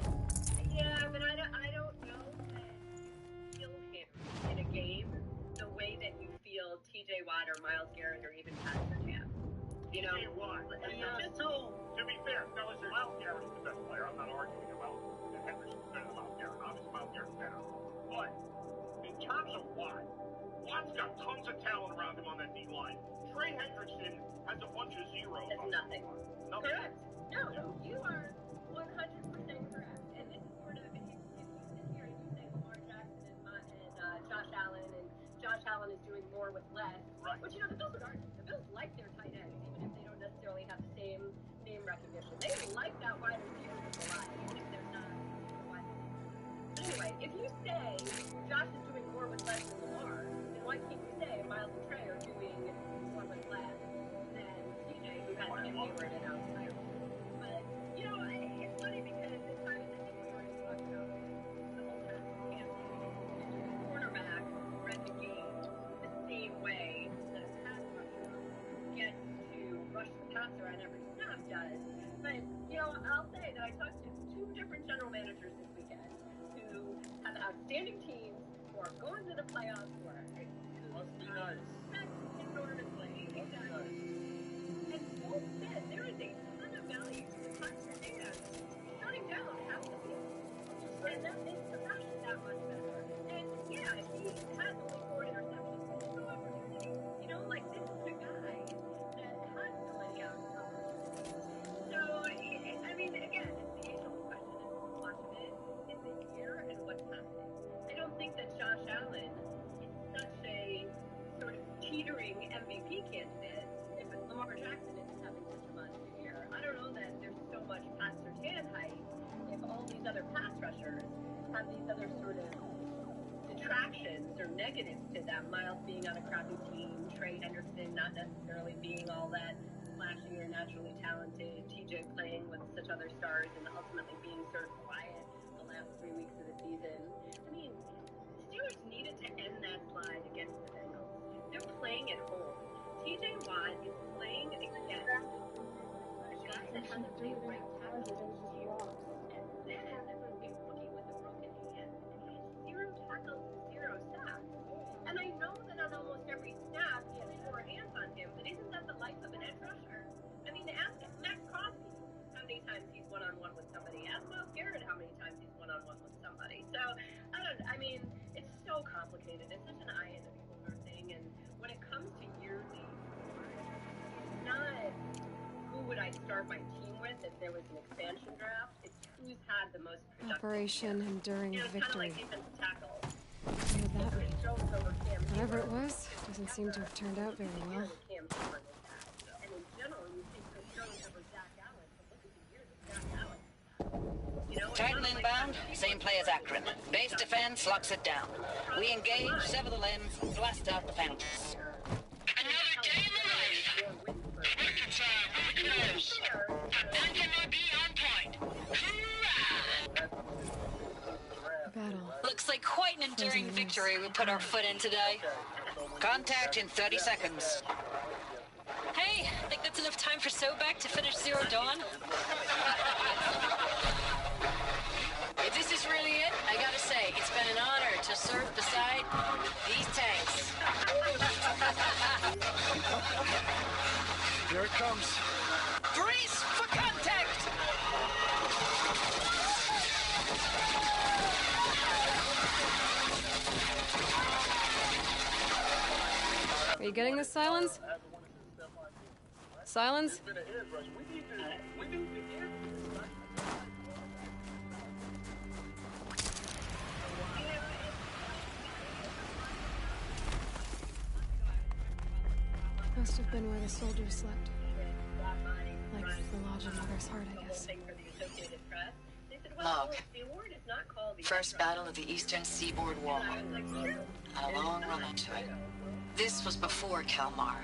don't know that feel him in a game the way that you feel TJ Watt or Myles Garrett or even Pat Surtain. TJ Watt. To be fair, now listen, Myles Garrett is the best player. I'm not arguing about that Hendrickson's better than Myles Garrett. Obviously, Myles Garrett's better. But in terms of Watt, Watt's got tons of talent around him on that D line. Trey Hendrickson has a bunch of zeros. That's nothing. Correct. No, you are 100% correct. And this is sort of, if you sit here and you say Lamar Jackson and Josh Allen, and Josh Allen is doing more with less, right. Which, the Bills would argue. The Bills like their tight ends, even if they don't necessarily have the same name recognition. They like that wide receiver with the line, even if they're not wide receiver. if you say Josh is doing more with less than Lamar, then why can't you say Miles and Trey are doing more with less than TJ, who has an inward and outside? But, you know, it's funny because at times I think we already talked about the whole pass campaign. The cornerback read the game the same way that a pass rusher gets to rush the passer on every snap does. But, you know, I'll say that I talked to 2 different general managers this weekend who have outstanding teams, who are going to the playoffs, who are Must be nice. enormously. Exactly. And both said there is a ton of value to Tyler Dan shutting down half the field. And that makes the rush that much better. And yeah, he has only 4 interceptions. There's no opportunity. You know, like, this is a guy that has so many opportunities. So, I mean, again, it's the age-old question. How much of it is in here and what's happening? I don't think that Josh Allen is such a sort of teetering MVP candidate if Lamar Jackson isn't having such a monster year. I don't know that there's so much Pat Surtain hype if all these other pass rushers have these other sort of detractions or negatives to them. Miles being on a crappy team, Trey Henderson not necessarily being all that flashy or naturally talented, TJ playing with such other stars and ultimately being sort of quiet the last 3 weeks of the season. I mean, the Steelers needed to end that slide against the Bengals. They're playing at home. TJ Watt is playing against a guy that hasn't played right tackle in years. And then a rookie with a broken hand. And he has 0 tackles and 0 sacks. And I know that on almost every snap he has 4 hands on him, but isn't that the life of an edge rusher? I mean, ask Max Crosby how many times he's one-on-one with somebody. Ask Myles Garrett how many times he's one-on-one with somebody. So, I mean, it's so complicated. It's such an eye in the beholder thing. And when it comes to yearly awards, it's not who would I start my team with if there was an expansion draft. It's who's had the most productive Operation year. Enduring You know, it's kind of Victory. like defensive tackle. What would that mean? Jones over Cam Whatever it Hayward. was, doesn't seem to have turned out very well. Cam Hayward has had. And in general, you think Chris Jones over Zach Allen, but look at the year that Zach Allen had. You know, Titan inbound, same play as Akron. Base defense locks it down. We engage, sever the limbs, blast out the fountains. Another day in the life. Reconcile, really close. Phantom will be on point. Hoorah! Battle. Looks like quite an enduring victory we put our foot in today. Contact in 30 seconds. Hey, think that's enough time for Sobek to finish Zero Dawn? If this is really it, I gotta say, it's been an honor to serve beside these tanks. Here it comes. Brace for contact! Are you getting this, Silence? Silence? Must have been where the soldiers slept. Like the lodge of Mother's Heart, I guess. Log. First battle of the Eastern Seaboard Wall. A long run up to it. This was before Kalmar,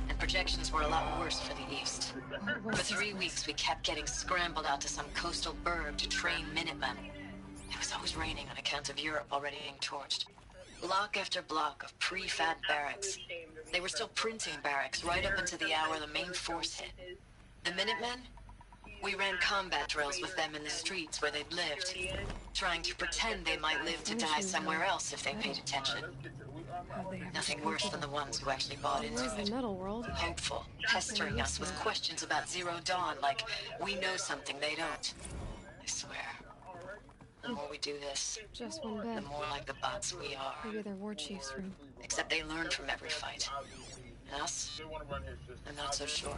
and projections were a lot worse for the East. For 3 weeks, we kept getting scrambled out to some coastal burg to train Minutemen. It was always raining on account of Europe already being torched. Block after block of prefab barracks. They were still printing barracks right up until the hour the main force hit. The Minutemen? We ran combat drills with them in the streets where they'd lived, trying to pretend they might live to die somewhere else if they paid attention. Nothing worse than the ones who actually bought into Where's the it. metal world? Hopeful, pestering us with questions about Zero Dawn like we know something they don't. I swear, the more we do this, Just one the bed. more like the bots we are. Maybe their war chief's room. Except they learn from every fight. Us? I'm not so sure.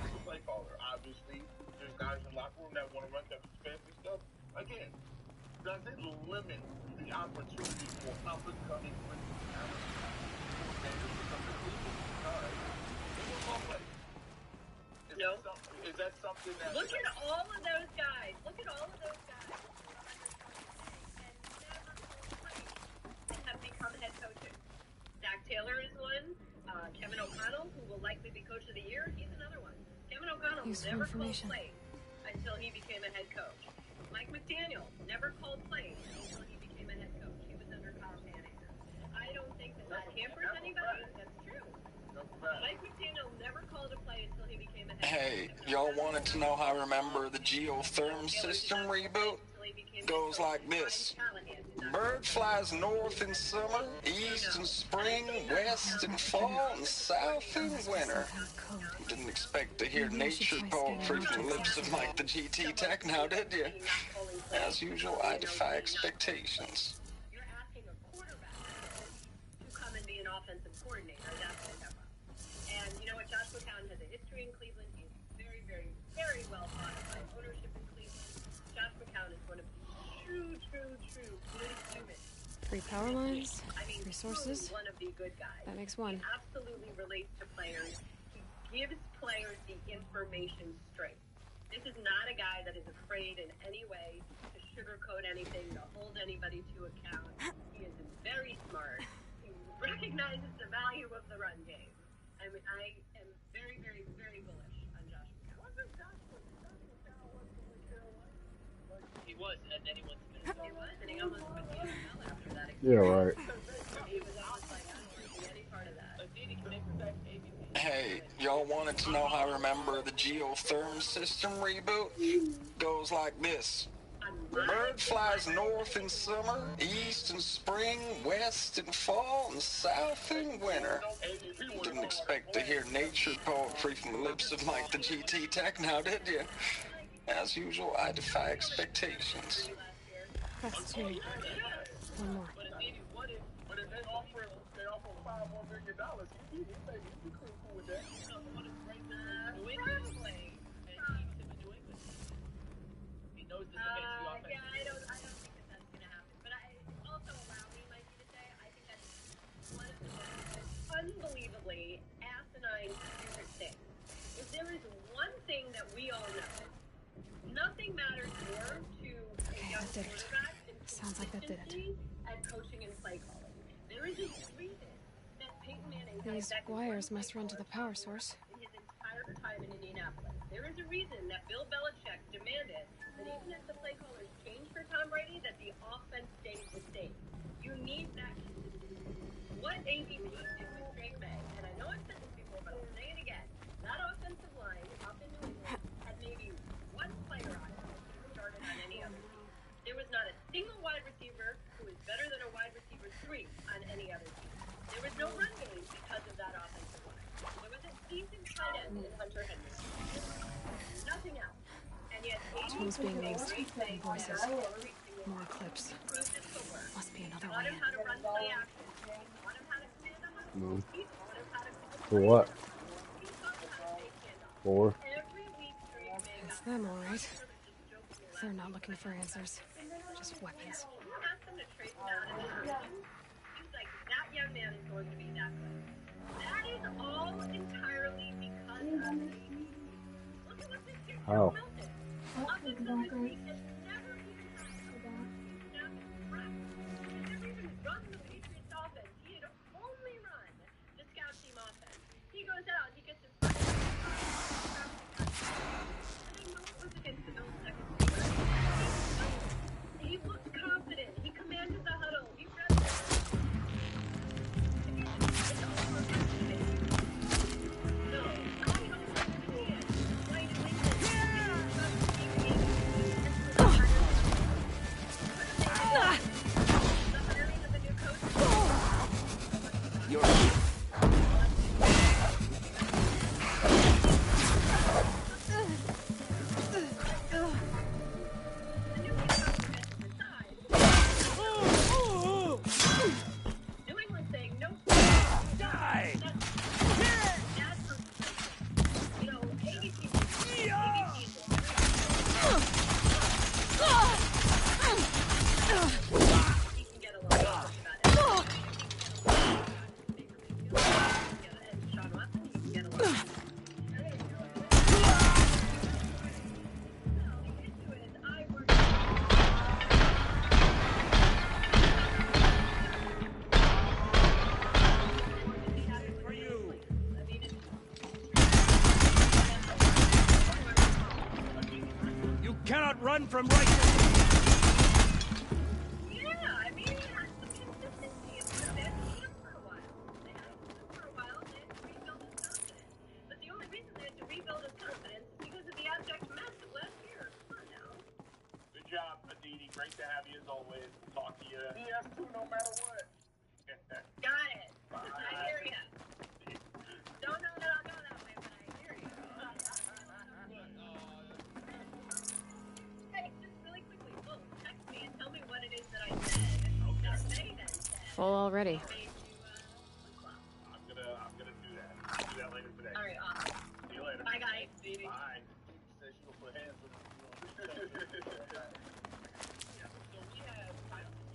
Obviously, there's guys in the locker room that want to run that fancy stuff. Again, does it limit the opportunity for up-and-coming No. Is that something that... Look at all of those guys. Look at all of those guys. Useful never information. called plays until he became a head coach. Mike McDaniel never called plays until he became a head coach. He was under Kyle Shanahan. I don't think that hampers anybody. That's true. Mike McDaniel never called a play until he became a head coach. Hey, y'all wanted to know how I remember the geotherm system reboot? Goes like this. Bird flies north in summer, east in spring, west in fall, and south in winter. Didn't expect to hear nature poetry from the lips of Mike the GT Tech now, did you? As usual, I defy expectations. You're asking a quarterback to come and be an offensive coordinator. That's what I'm about. And you know what? Josh McCown has a history in Cleveland. He's very, very, very well thought of by ownership in Cleveland. Josh McCown is one of the true good humans. 3 power lines, resources. One of the good guys. That makes 1. He absolutely relates to players. He gives players the information straight. This is not a guy that is afraid in any way to sugarcoat anything, to hold anybody to account. He is very smart. He recognizes the value of the run game. I mean, I am very, very, very bullish on Josh McCown. He was, and then he went to Minnesota. He was, and he almost put the NFL after that. Yeah, right. He was almost like, I don't want to be any part of that. Hey, y'all wanted to know how I remember the geotherm system reboot? Goes like this. Bird flies north in summer, east in spring, west in fall, and south in winter. Didn't expect to hear nature poetry from the lips of Mike the GT Tech now, did you? As usual, I defy expectations. That's 2. 1 more. But if they offer $5 more million, you may be cool with that. He knows this affects the offense. Yeah, I don't think that that's going to happen. But also allow me, Mikey, to say, I think that's one of the most unbelievably asinine, stupid things. If there is one thing that we all know, nothing matters more to a young quarterback than Sounds like that did it. and coaching and play calling. There is a reason that Peyton Manning These wires must run to the power source. in his entire time in Indianapolis. There is a reason that Bill Belichick demanded that even if the play callers change for Tom Brady, that the offense stays the same. You need that. What AVP did with Drake May, and I know I've said this before, but I'll say it again. That offensive line up in New England had maybe one player on it who started on any other team. There was not a single wide receiver who was better than a wide receiver 3 on any other team. There was no run game because of that offensive line. There was a decent tight end in Hunter Henry. Nothing else. And yet, Tools being used. Voices. More clips. Must be another way in. For what? 4. It's them, all right. They're not looking for answers. Just weapons. That young man is going to be that good. That is all entirely because of the look at what this kid How? Up until this week has never even had never even run the Patriots offense. He had only run the scout team offense. He goes out, he gets his first and I know it was against the Bills second. He looked confident. He commanded the huddle. He read it. No, I don't understand why come from right to... Yeah, I mean, it has some consistency. It's been bad for a while. They had for a while, and they had to rebuild his confidence. But the only reason they had to rebuild his confidence is because of the abject mess of last year. Come on now. Good job, Aditi. Great to have you as always. We'll talk to you. PS2 no matter what. Got it. I hear ya. Don't know that I'll go that way, but I hear you. Hey, just really quickly, Will, text me and tell me what it is that I said. Just say that. Full already. I'm gonna do that. I'll do that later today. All right, awesome. See you later. Bye, guys. Bye. Said she gonna put hands on So we have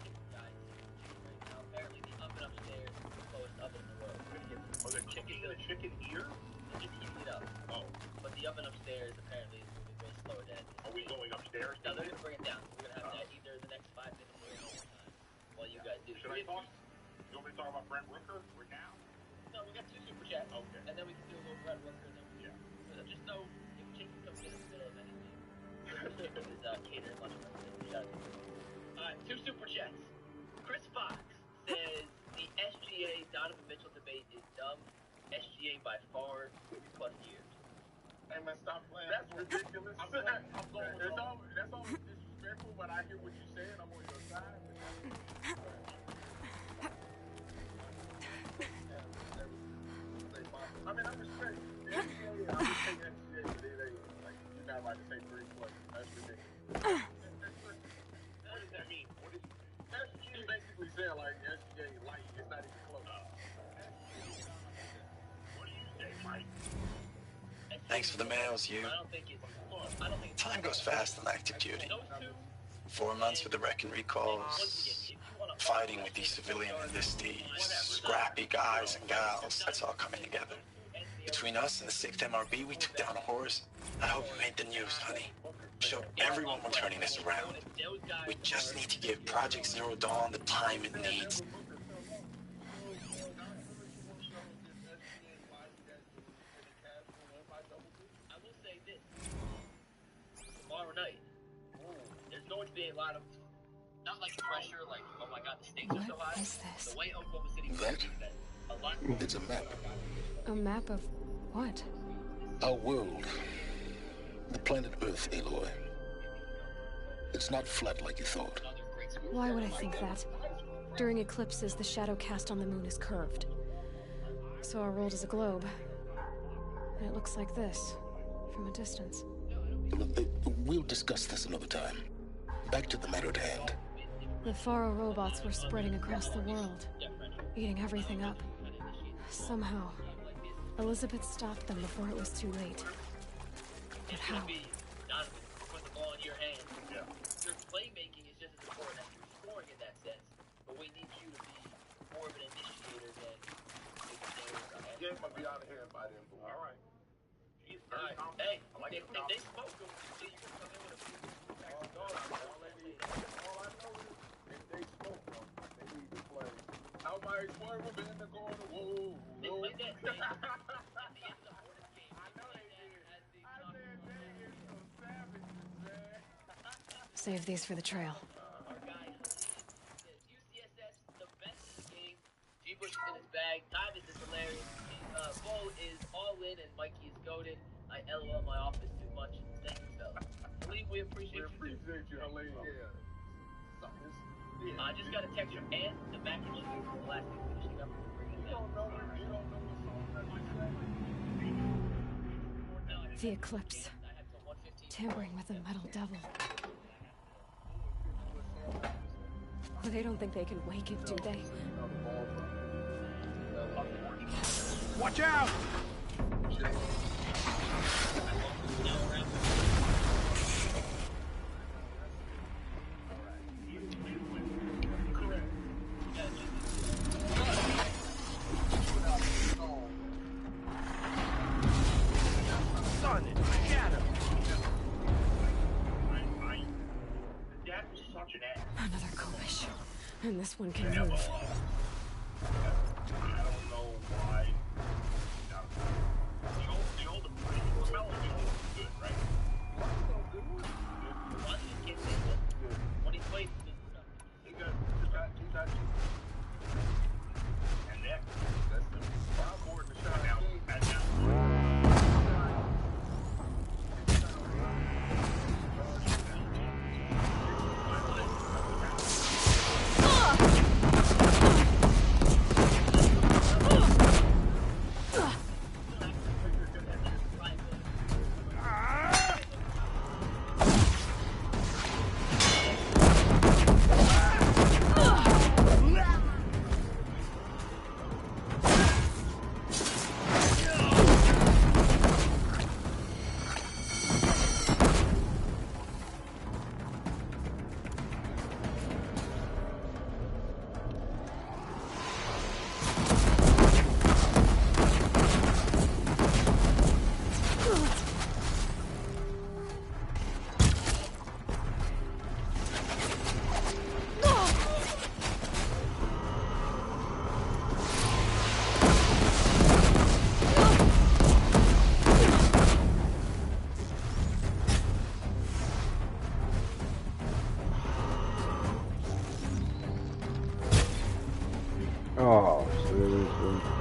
chicken guys right now. Apparently the oven upstairs is the slowest oven in the world. We're gonna get Was it cooking in a chicken ear? It's heating it up. Oh. But the oven upstairs apparently is moving way slower than it is. Are we going upstairs? No, they're gonna bring it down. We're gonna have that either in the next 5 minutes or in overtime while you guys do. Should I talk? You want me to talk about Brent Rooker? We're now? No, we got 2 super chats. Okay. And then we can do a little Brent Rooker and then we so just know if chicken comes in the middle of anything, chicken is catering lunch break. Alright, 2 super chats. Chris Fox says the SGA Donovan Mitchell debate is dumb. SGA by far 3+ years. Hey man, stop playing. That's ridiculous. I'm going that's always disrespectful, but I hear what you're saying. I'm on your side. I mean, I respect the SGA. I respect the SGA, but they like you're not right to say 3+. That's ridiculous. What does that mean? He's basically saying like SGA light. It's not even close. What do you say, Mike? Thanks for the mails, you. Time goes fast on active duty. 4 months with the wreck and recalls, fighting with these civilian enlistees, scrappy guys and gals, that's all coming together. Between us and the 6th MRB, we took down a horse. I hope you made the news, honey. Showed everyone we're turning this around. We just need to give Project Zero Dawn the time it needs. I will say this. Tomorrow night, there's going to be a lot of, not like pressure, like, oh my god, the stakes are so high. What is this? The way Oklahoma City That? a lot It's a map. A map of what? Our world. The planet Earth, Aloy. It's not flat like you thought. Why would I think that? During eclipses, the shadow cast on the moon is curved. So our world is a globe. And it looks like this, from a distance. We'll discuss this another time. Back to the matter at hand. The Faro robots were spreading across the world, eating everything up. Somehow, Elizabeth stopped them before it was too late. But how? Donovan, put the ball in your hands. Your playmaking is just as important as your scoring in that sense. But we need you to be more of an initiator than Game might be out of here by then. All right. Hey, if they smoke them, you can come in with a few. All I know is if they smoke them, they need to play. How about swerve in the corner? Whoa. They played that game. I know they did. I said they is some savages, man. Save these for the trail. Our guy says UCSS the best in the game. G-Bush is in his bag. Tyvis is hilarious. Bo is all in and Mikey is goated. I LOL my office too much. Thank you, fellas. Believe we appreciate you. Hilarious. Yeah. I just got a text from Aunt, the mac and cheese from the last week finishing up. You don't know what song that The eclipse. Tampering with the metal devil. They don't think they can wake it, do they? Watch out! Son, it's a shadow. That was such an ass. Another commission. And this one can move. I don't know why. The old Melody was good, right? Oh, seriously.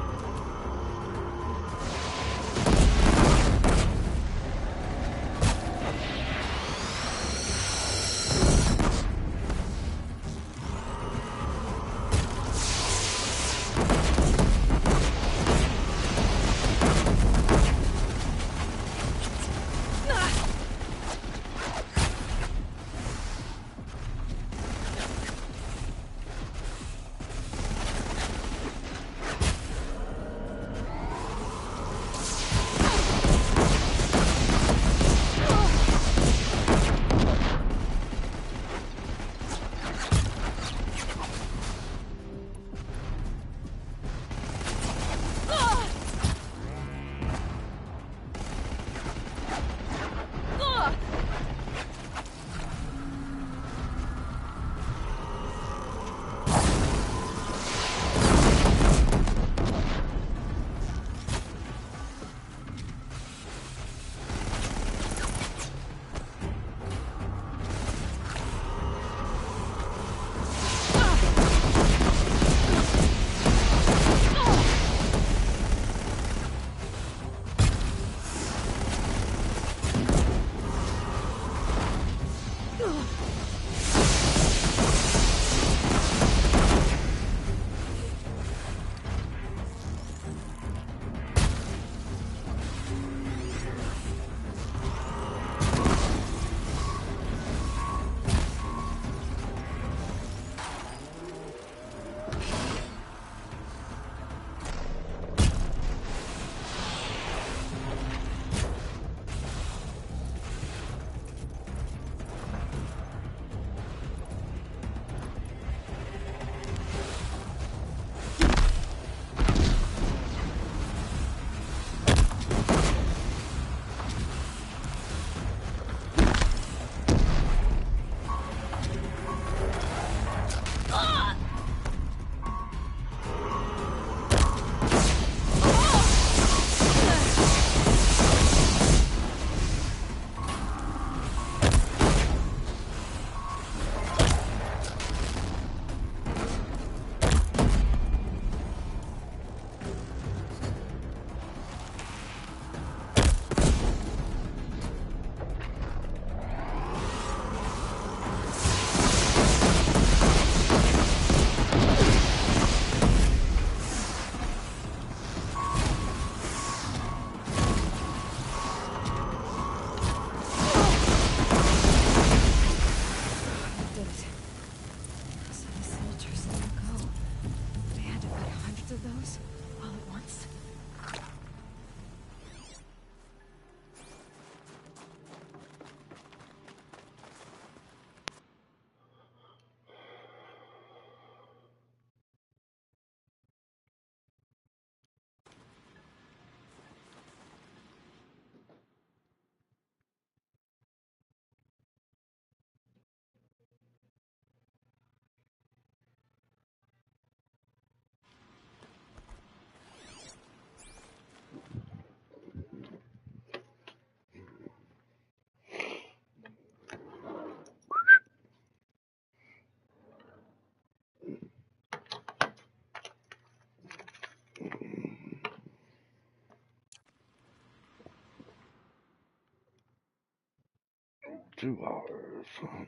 $2.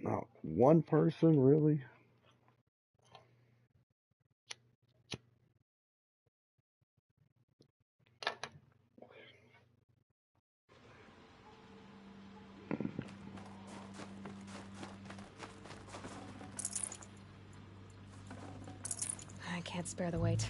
Not one person, really? I can't spare the weight.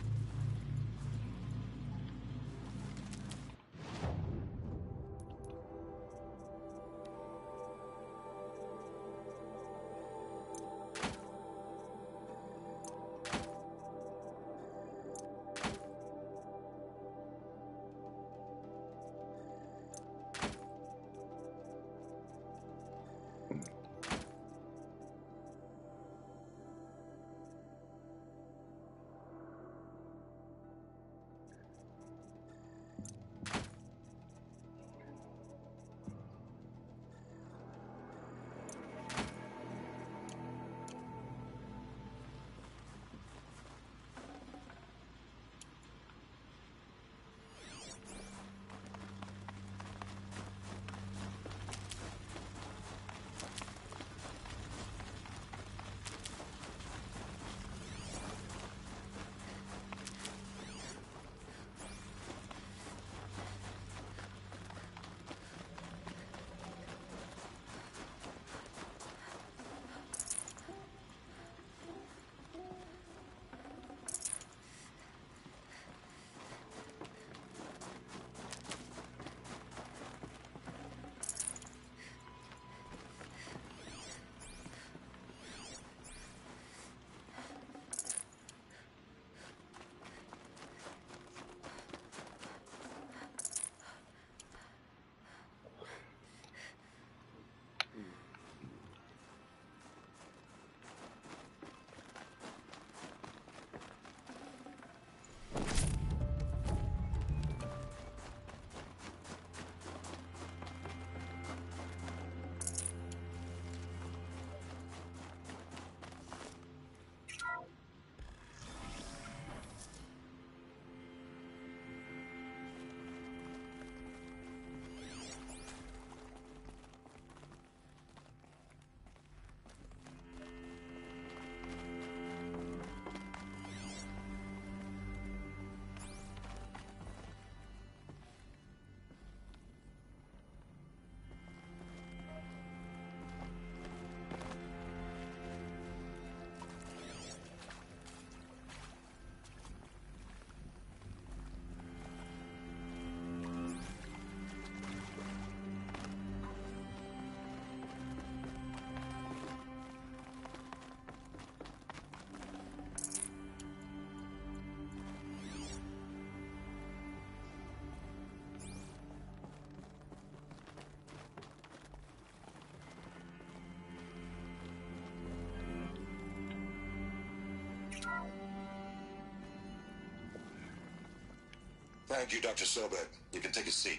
Thank you, Dr. Sobek. You can take a seat.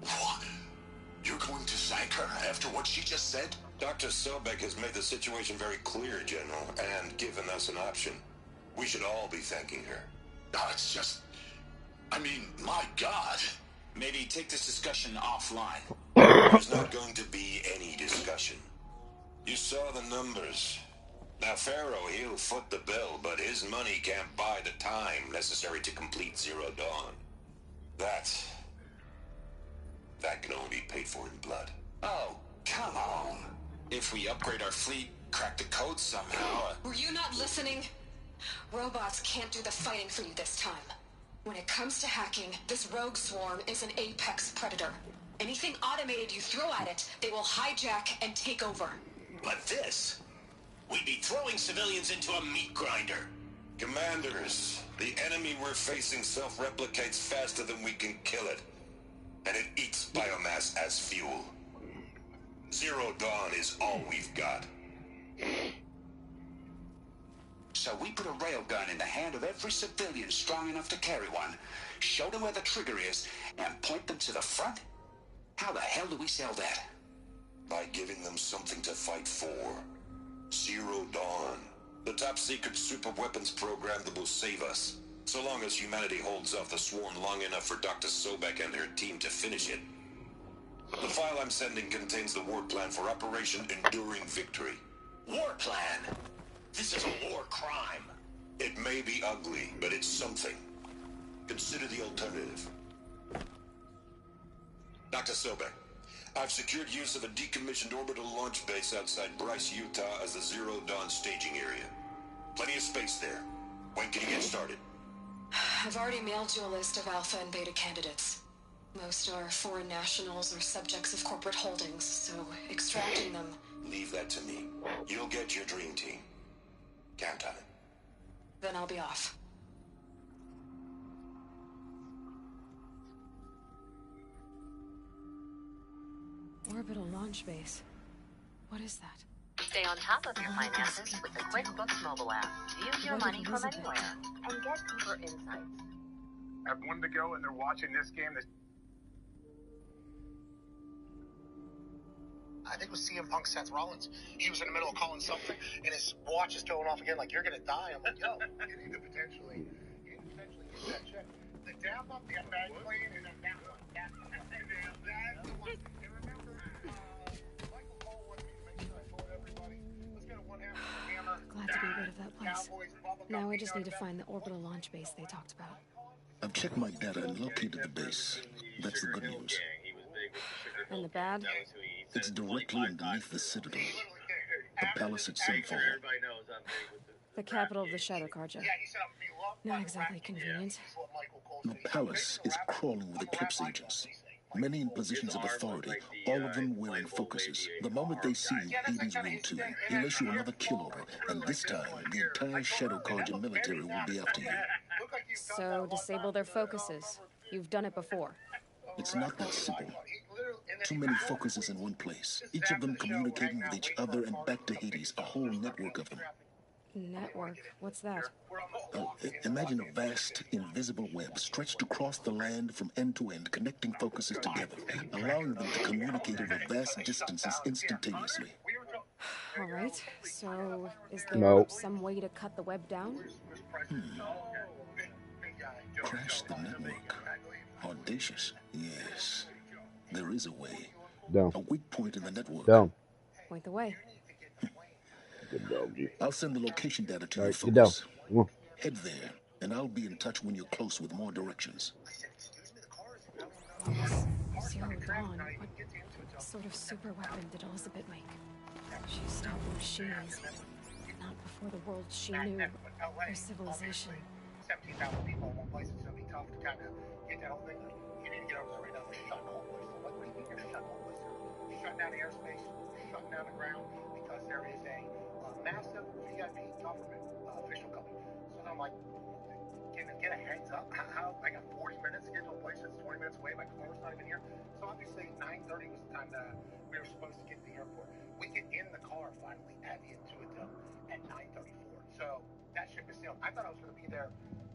What? You're going to thank her after what she just said? Dr. Sobek has made the situation very clear, General, and given us an option. We should all be thanking her. No, it's just... I mean, my God. Maybe take this discussion offline. There's not going to be any discussion. You saw the numbers. Now, Pharaoh, he'll foot the bill, but his money can't buy the time necessary to complete Zero Dawn. That can only be paid for in blood. Oh, come on. If we upgrade our fleet, crack the code somehow... Were you not listening? Robots can't do the fighting for you this time. When it comes to hacking, this rogue swarm is an apex predator. Anything automated you throw at it, they will hijack and take over. But this... We'd be throwing civilians into a meat grinder. Commanders, the enemy we're facing self-replicates faster than we can kill it. And it eats biomass as fuel. Zero Dawn is all we've got. So we put a railgun in the hand of every civilian strong enough to carry one, show them where the trigger is, and point them to the front? How the hell do we sell that? By giving them something to fight for. Zero Dawn. The top-secret super-weapons program that will save us. So long as humanity holds off the swarm long enough for Dr. Sobek and her team to finish it. The file I'm sending contains the war plan for Operation Enduring Victory. War plan? This is a war crime. It may be ugly, but it's something. Consider the alternative. Dr. Sobek, I've secured use of a decommissioned orbital launch base outside Bryce, Utah as the Zero Dawn staging area. Plenty of space there. When can you get started? I've already mailed you a list of alpha and beta candidates. Most are foreign nationals or subjects of corporate holdings, so extracting them... Leave that to me. You'll get your dream team. Count on it. Then I'll be off. Orbital launch base. What is that? Stay on top of your finances with the QuickBooks mobile app. Use your money from anywhere and get deeper insights. I have one to go, and they're watching this game. I think it was CM Punk Seth Rollins. He was in the middle of calling something, and his watch is going off again, like, you're going to die. I'm like, yo, you need to potentially get that check. The down bump, the bag plane, and then that one. That's the one. And remember, Michael Cole wanted me to make sure I told everybody, let's get a one-half hammer. Glad to be rid of that place. Now I just need to find the orbital launch base they talked about. I've checked my data and located the base. That's the good news. And the bad? It's directly underneath the Citadel. The palace at Sinfall. The capital of the Shadow Carja. Not exactly convenient. The palace is crawling with Eclipse agents. Many in positions of authority, all of them wearing focuses. The moment they see you, Eden's Rule 2, he'll issue another kill order, and this time, the entire Shadow Carja military will be after you. So, disable their focuses. You've done it before. It's not that simple. Too many focuses in one place, each of them communicating with each other and back to Hades, a whole network of them. Network? What's that? Imagine a vast, invisible web stretched across the land from end to end, connecting focuses together, allowing them to communicate over vast distances instantaneously. All right, so is there some way to cut the web down? Crash the network. Audacious, yes. There is a way. Down. A weak point in the network. Down. Point the way. Good doggy. I'll send the location data to All your right, get down. focus. Head there, and I'll be in touch when you're close with more directions. Zero Dawn. What sort of super weapon did Elizabeth make? She stopped where she is. Not before the world she knew. Her civilization. 17,000 people in one place. It's going to be tough to kind of get that whole thing. You need to get over there right now. We're shutting the whole place. What do you mean you're shutting the whole place? We're shutting down the airspace. We're shutting down the ground because there is a massive VIP government official coming. So then I'm like, get a heads up. How I got 40 minutes to get to a place that's 20 minutes away. My car's not even here. So obviously 9:30 was the time that we were supposed to get to the airport. We get in the car finally at the Intuitive at 9:34. So that ship is sailed. I thought I was going to be there.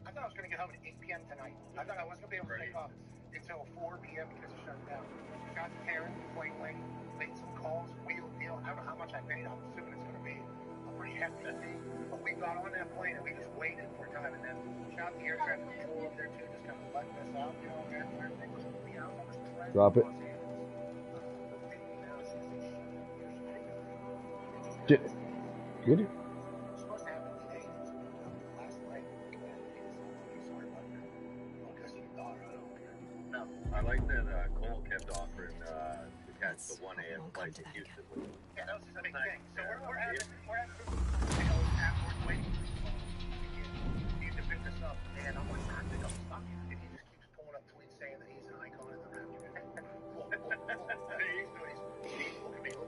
I thought I was going to get home at 8 p.m. tonight. I thought I wasn't going to be able to take off until 4 p.m. because it shut down. Got to Karen, plane late, made some calls, wheeled deal. I don't know how much I paid. I'm assuming it's going to be a pretty hefty fee. But we got on that plane and we just waited for time. And then shot the air traffic control up there too, just kind of letting us out. You know, everything was going to be out. Drop it. Get it. No, I like that Cole kept offering to catch the 1 a.m. flight to Houston. Yeah, that was just a big thing. So we're having afterwards waiting for you to pick us up, and I'm like, I think I'm stuck here. And he just keeps pulling up tweets saying that he's an icon in the Raptor. Look at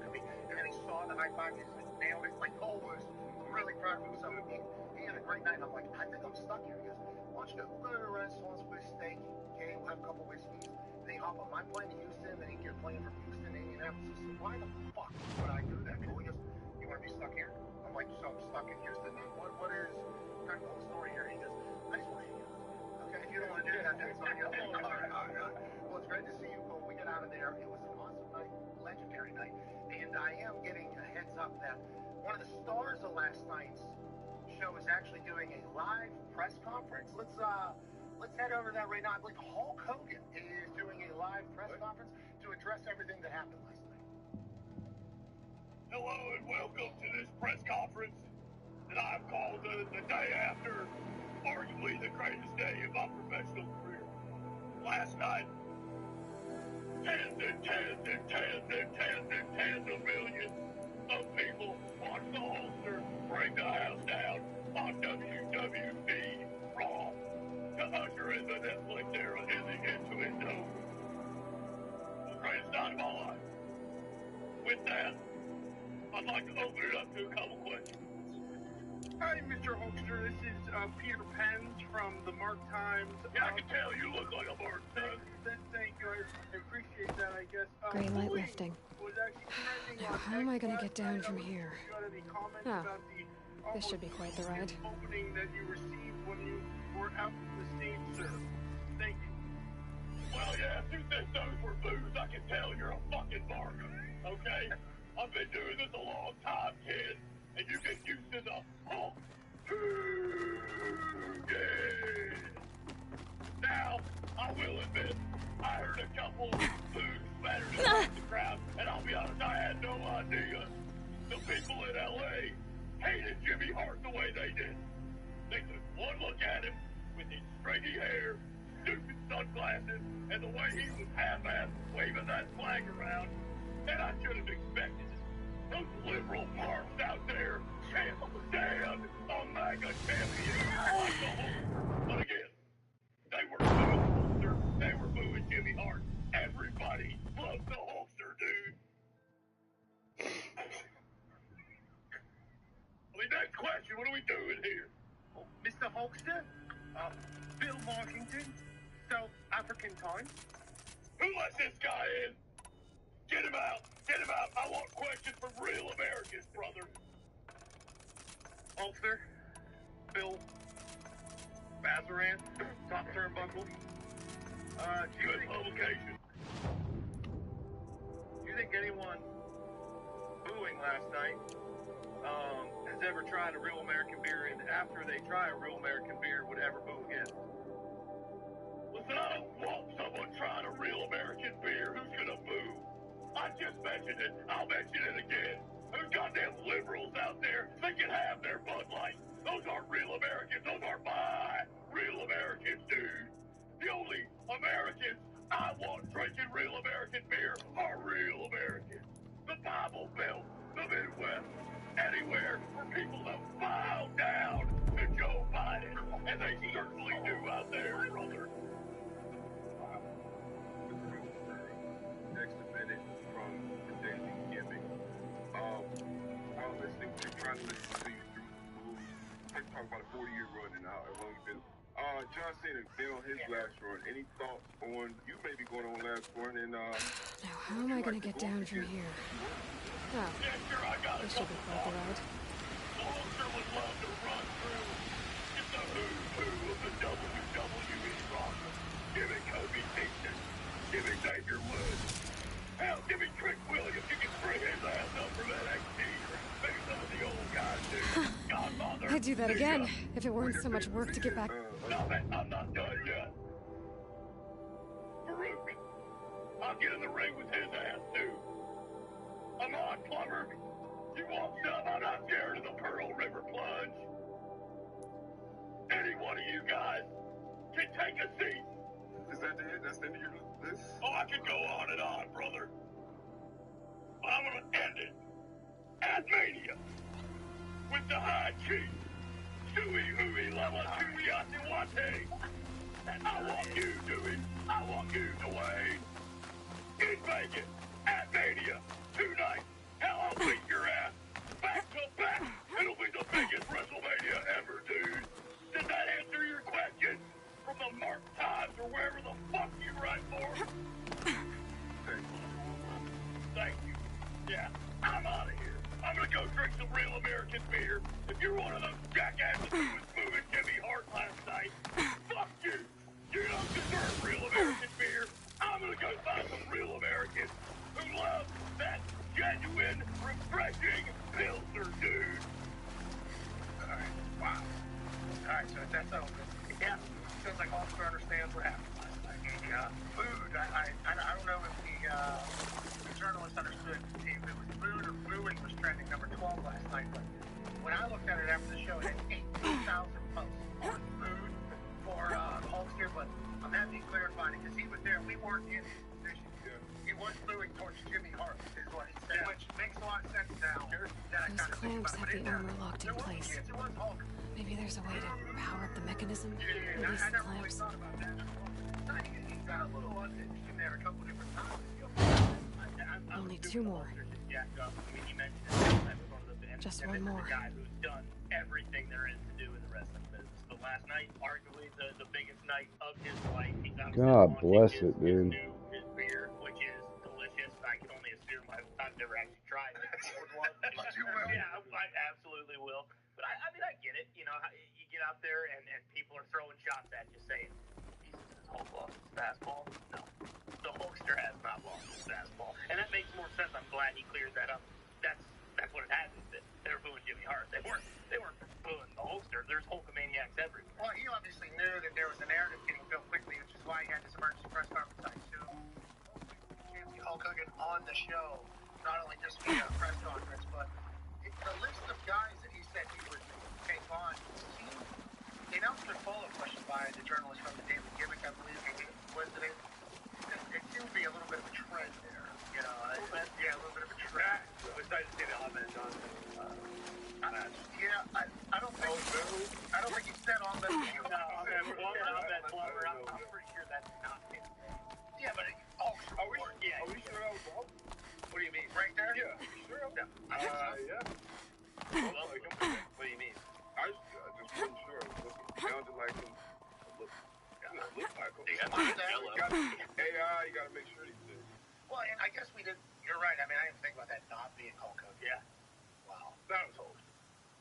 me. And then he saw the high five, he just nailed it. Like Cole was really proud of himself. He had a great night, and I'm like, I think I'm stuck here. He goes, why don't you go to a restaurant, split a steak, okay, we'll have a couple whiskeys. Then he hop on my plane to Houston, then he get a plane from Houston to Indianapolis. I said, why the fuck would I do that? Cole, he goes, you want to be stuck here? I'm like, so I'm stuck in Houston. What is kind of cool story here? He goes, I just want to hear you. Okay, if you don't want to do that, that's fine. All right. Well, it's great to see you, Cole. We got out of there. It was an awesome night, legendary night. And I am getting a heads up that one of the stars of last night's show is actually doing a live press conference. Let's head over to that right now. I believe Hulk Hogan is doing a live press conference to address everything that happened last night. Hello and welcome to this press conference that I've called the day after arguably the greatest day of my professional career. Last night, tens of millions of people watched the Hulkster break the house down on WWE Raw to usher in the Netflix era into its own. The greatest night of my life. With that, I'd like to open it up to a couple questions. Hi, Mr. Hulkster. This is Peter Pence from the Mark Times. Yeah, I can tell you look like a Mark Times. Thank you. I appreciate that, I guess. Great light lifting. Now, how am I going to get down from here? Oh, this should be quite the ride. Opening that you received when you were out in the stage, sir. Thank you. Well, yeah, if you think those were boos, I can tell you're a fucking marker, okay? I've been doing this a long time, kid, and you get used to the Hulk Hogan. Now, I will admit, I heard a couple of boos spattered across the crowd, and I'll be honest, I had no idea the people in L.A. hated Jimmy Hart the way they did. They took one look at him with his stringy hair, stupid sunglasses, and the way he was half-assed waving that flag around, and I should have expected it. Those liberal parks out there can't stand a MAGA champion like the Hulkster. But again, they were booing the Hulkster, they were booing Jimmy Hart. Everybody loves the Hulkster, dude. Next question, what are we doing here? Oh, Mr. Hulkster? Bill Markington, South African time. Who lets this guy in? Get him out! Get him out! I want questions from real Americans, brother. Hulkster, Bill, Bazaran, Top Turnbuckle. Good publication. Do you think anyone booing last night has ever tried a real American beer, and after they try a real American beer would ever boo again? Listen, I don't want someone trying a real American beer who's gonna boo. I just mentioned it. I'll mention it again. There's goddamn liberals out there that can have their Bud Light. Those aren't real Americans. Those are my real Americans, dude. The only Americans I want drinking real American beer are real Americans. The Bible Belt, the Midwest, anywhere for people to bow down to Joe Biden. And they certainly do out there, brother. Next minute from the Daily Gimmick. I was listening to, trying to listen to you through the movies. Let's talk about a 40-year run and how long you've been. John Cena been on his last run. Any thoughts on, you may be going on last run, and Now, how am I going to get down from here? Oh, this should be quite the ride. Hulkster would love to run through just a who's who of the I'd do that again, if it weren't so much work to get back. Stop it! I'm not done yet. Farouk, I'll get in the ring with his ass, too. I'm on, Plumber. You want some? I'm not scared of the Pearl River Plunge. Any one of you guys can take a seat. Is that the end? That's the end of your list? Oh, I could go on and on, brother. But I'm gonna end it at Mania with the High Chief, Chewy Hooey Lama Chewy Wate. And I want you, Dewey. I want you, Dwayne. In Vegas at Mania tonight. Hell, I'll beat your ass back to back. It'll be the biggest WrestleMania ever, dude. Did that answer your question? From the Mark Times or wherever the fuck you write for? Thank you. Yeah, I'm out of here. I'm gonna go drink some real American beer. If you're one of those jackasses who was moving Jimmy Hart last night, fuck you. You don't deserve real American beer. I'm gonna go find some real Americans who love that genuine, refreshing Pilsner, dude. Alright, wow. Alright, so that's over. Yeah, feels like Oscar understands what happened last night. Food, I don't know if the journalist understood if it was food or booing was trending number 12 last night, but when I looked at it after the show, it had 18,000 posts on food for Hulkster, but I'm happy he clarified it because he was there. We weren't in his position. He was booing towards Jimmy Hart, is what he said, which makes a lot of sense now. Those clamps have the armor locked in place. Maybe there's a way to power up the mechanism, release the clamps. Only 2 more. Just one more. Guy who's done everything there is to do in the wrestling business. But last night, arguably the biggest night of his life. He's God bless it, dude. His beer, which is delicious. I can only assume I've never actually tried it. Yeah, I absolutely will. But I mean, I get it. You know, you get out there and people are throwing shots at you saying, Jesus, has Hulk lost his fastball? No. The Hulkster has not lost his fastball. And that makes more sense. I'm glad he cleared that up. That's what it has been. They were booing Jimmy Hart. They weren't booing the Hulkster. There's Hulkamaniacs everywhere. Well, he obviously knew that there was a narrative getting built quickly, which is why he had this emergency press conference. I assume we can't see Hulk Hogan on the show, not only just via a press conference, but the list of guys that he said he would take on seemed, the announcer follow-up question by the journalist from the Daily Gimmick, I believe, was that it seemed to be a little bit of a trend there. You know, a little bit of a trend. I'm excited to see the Ahmed Johnson match. I don't think he said on the.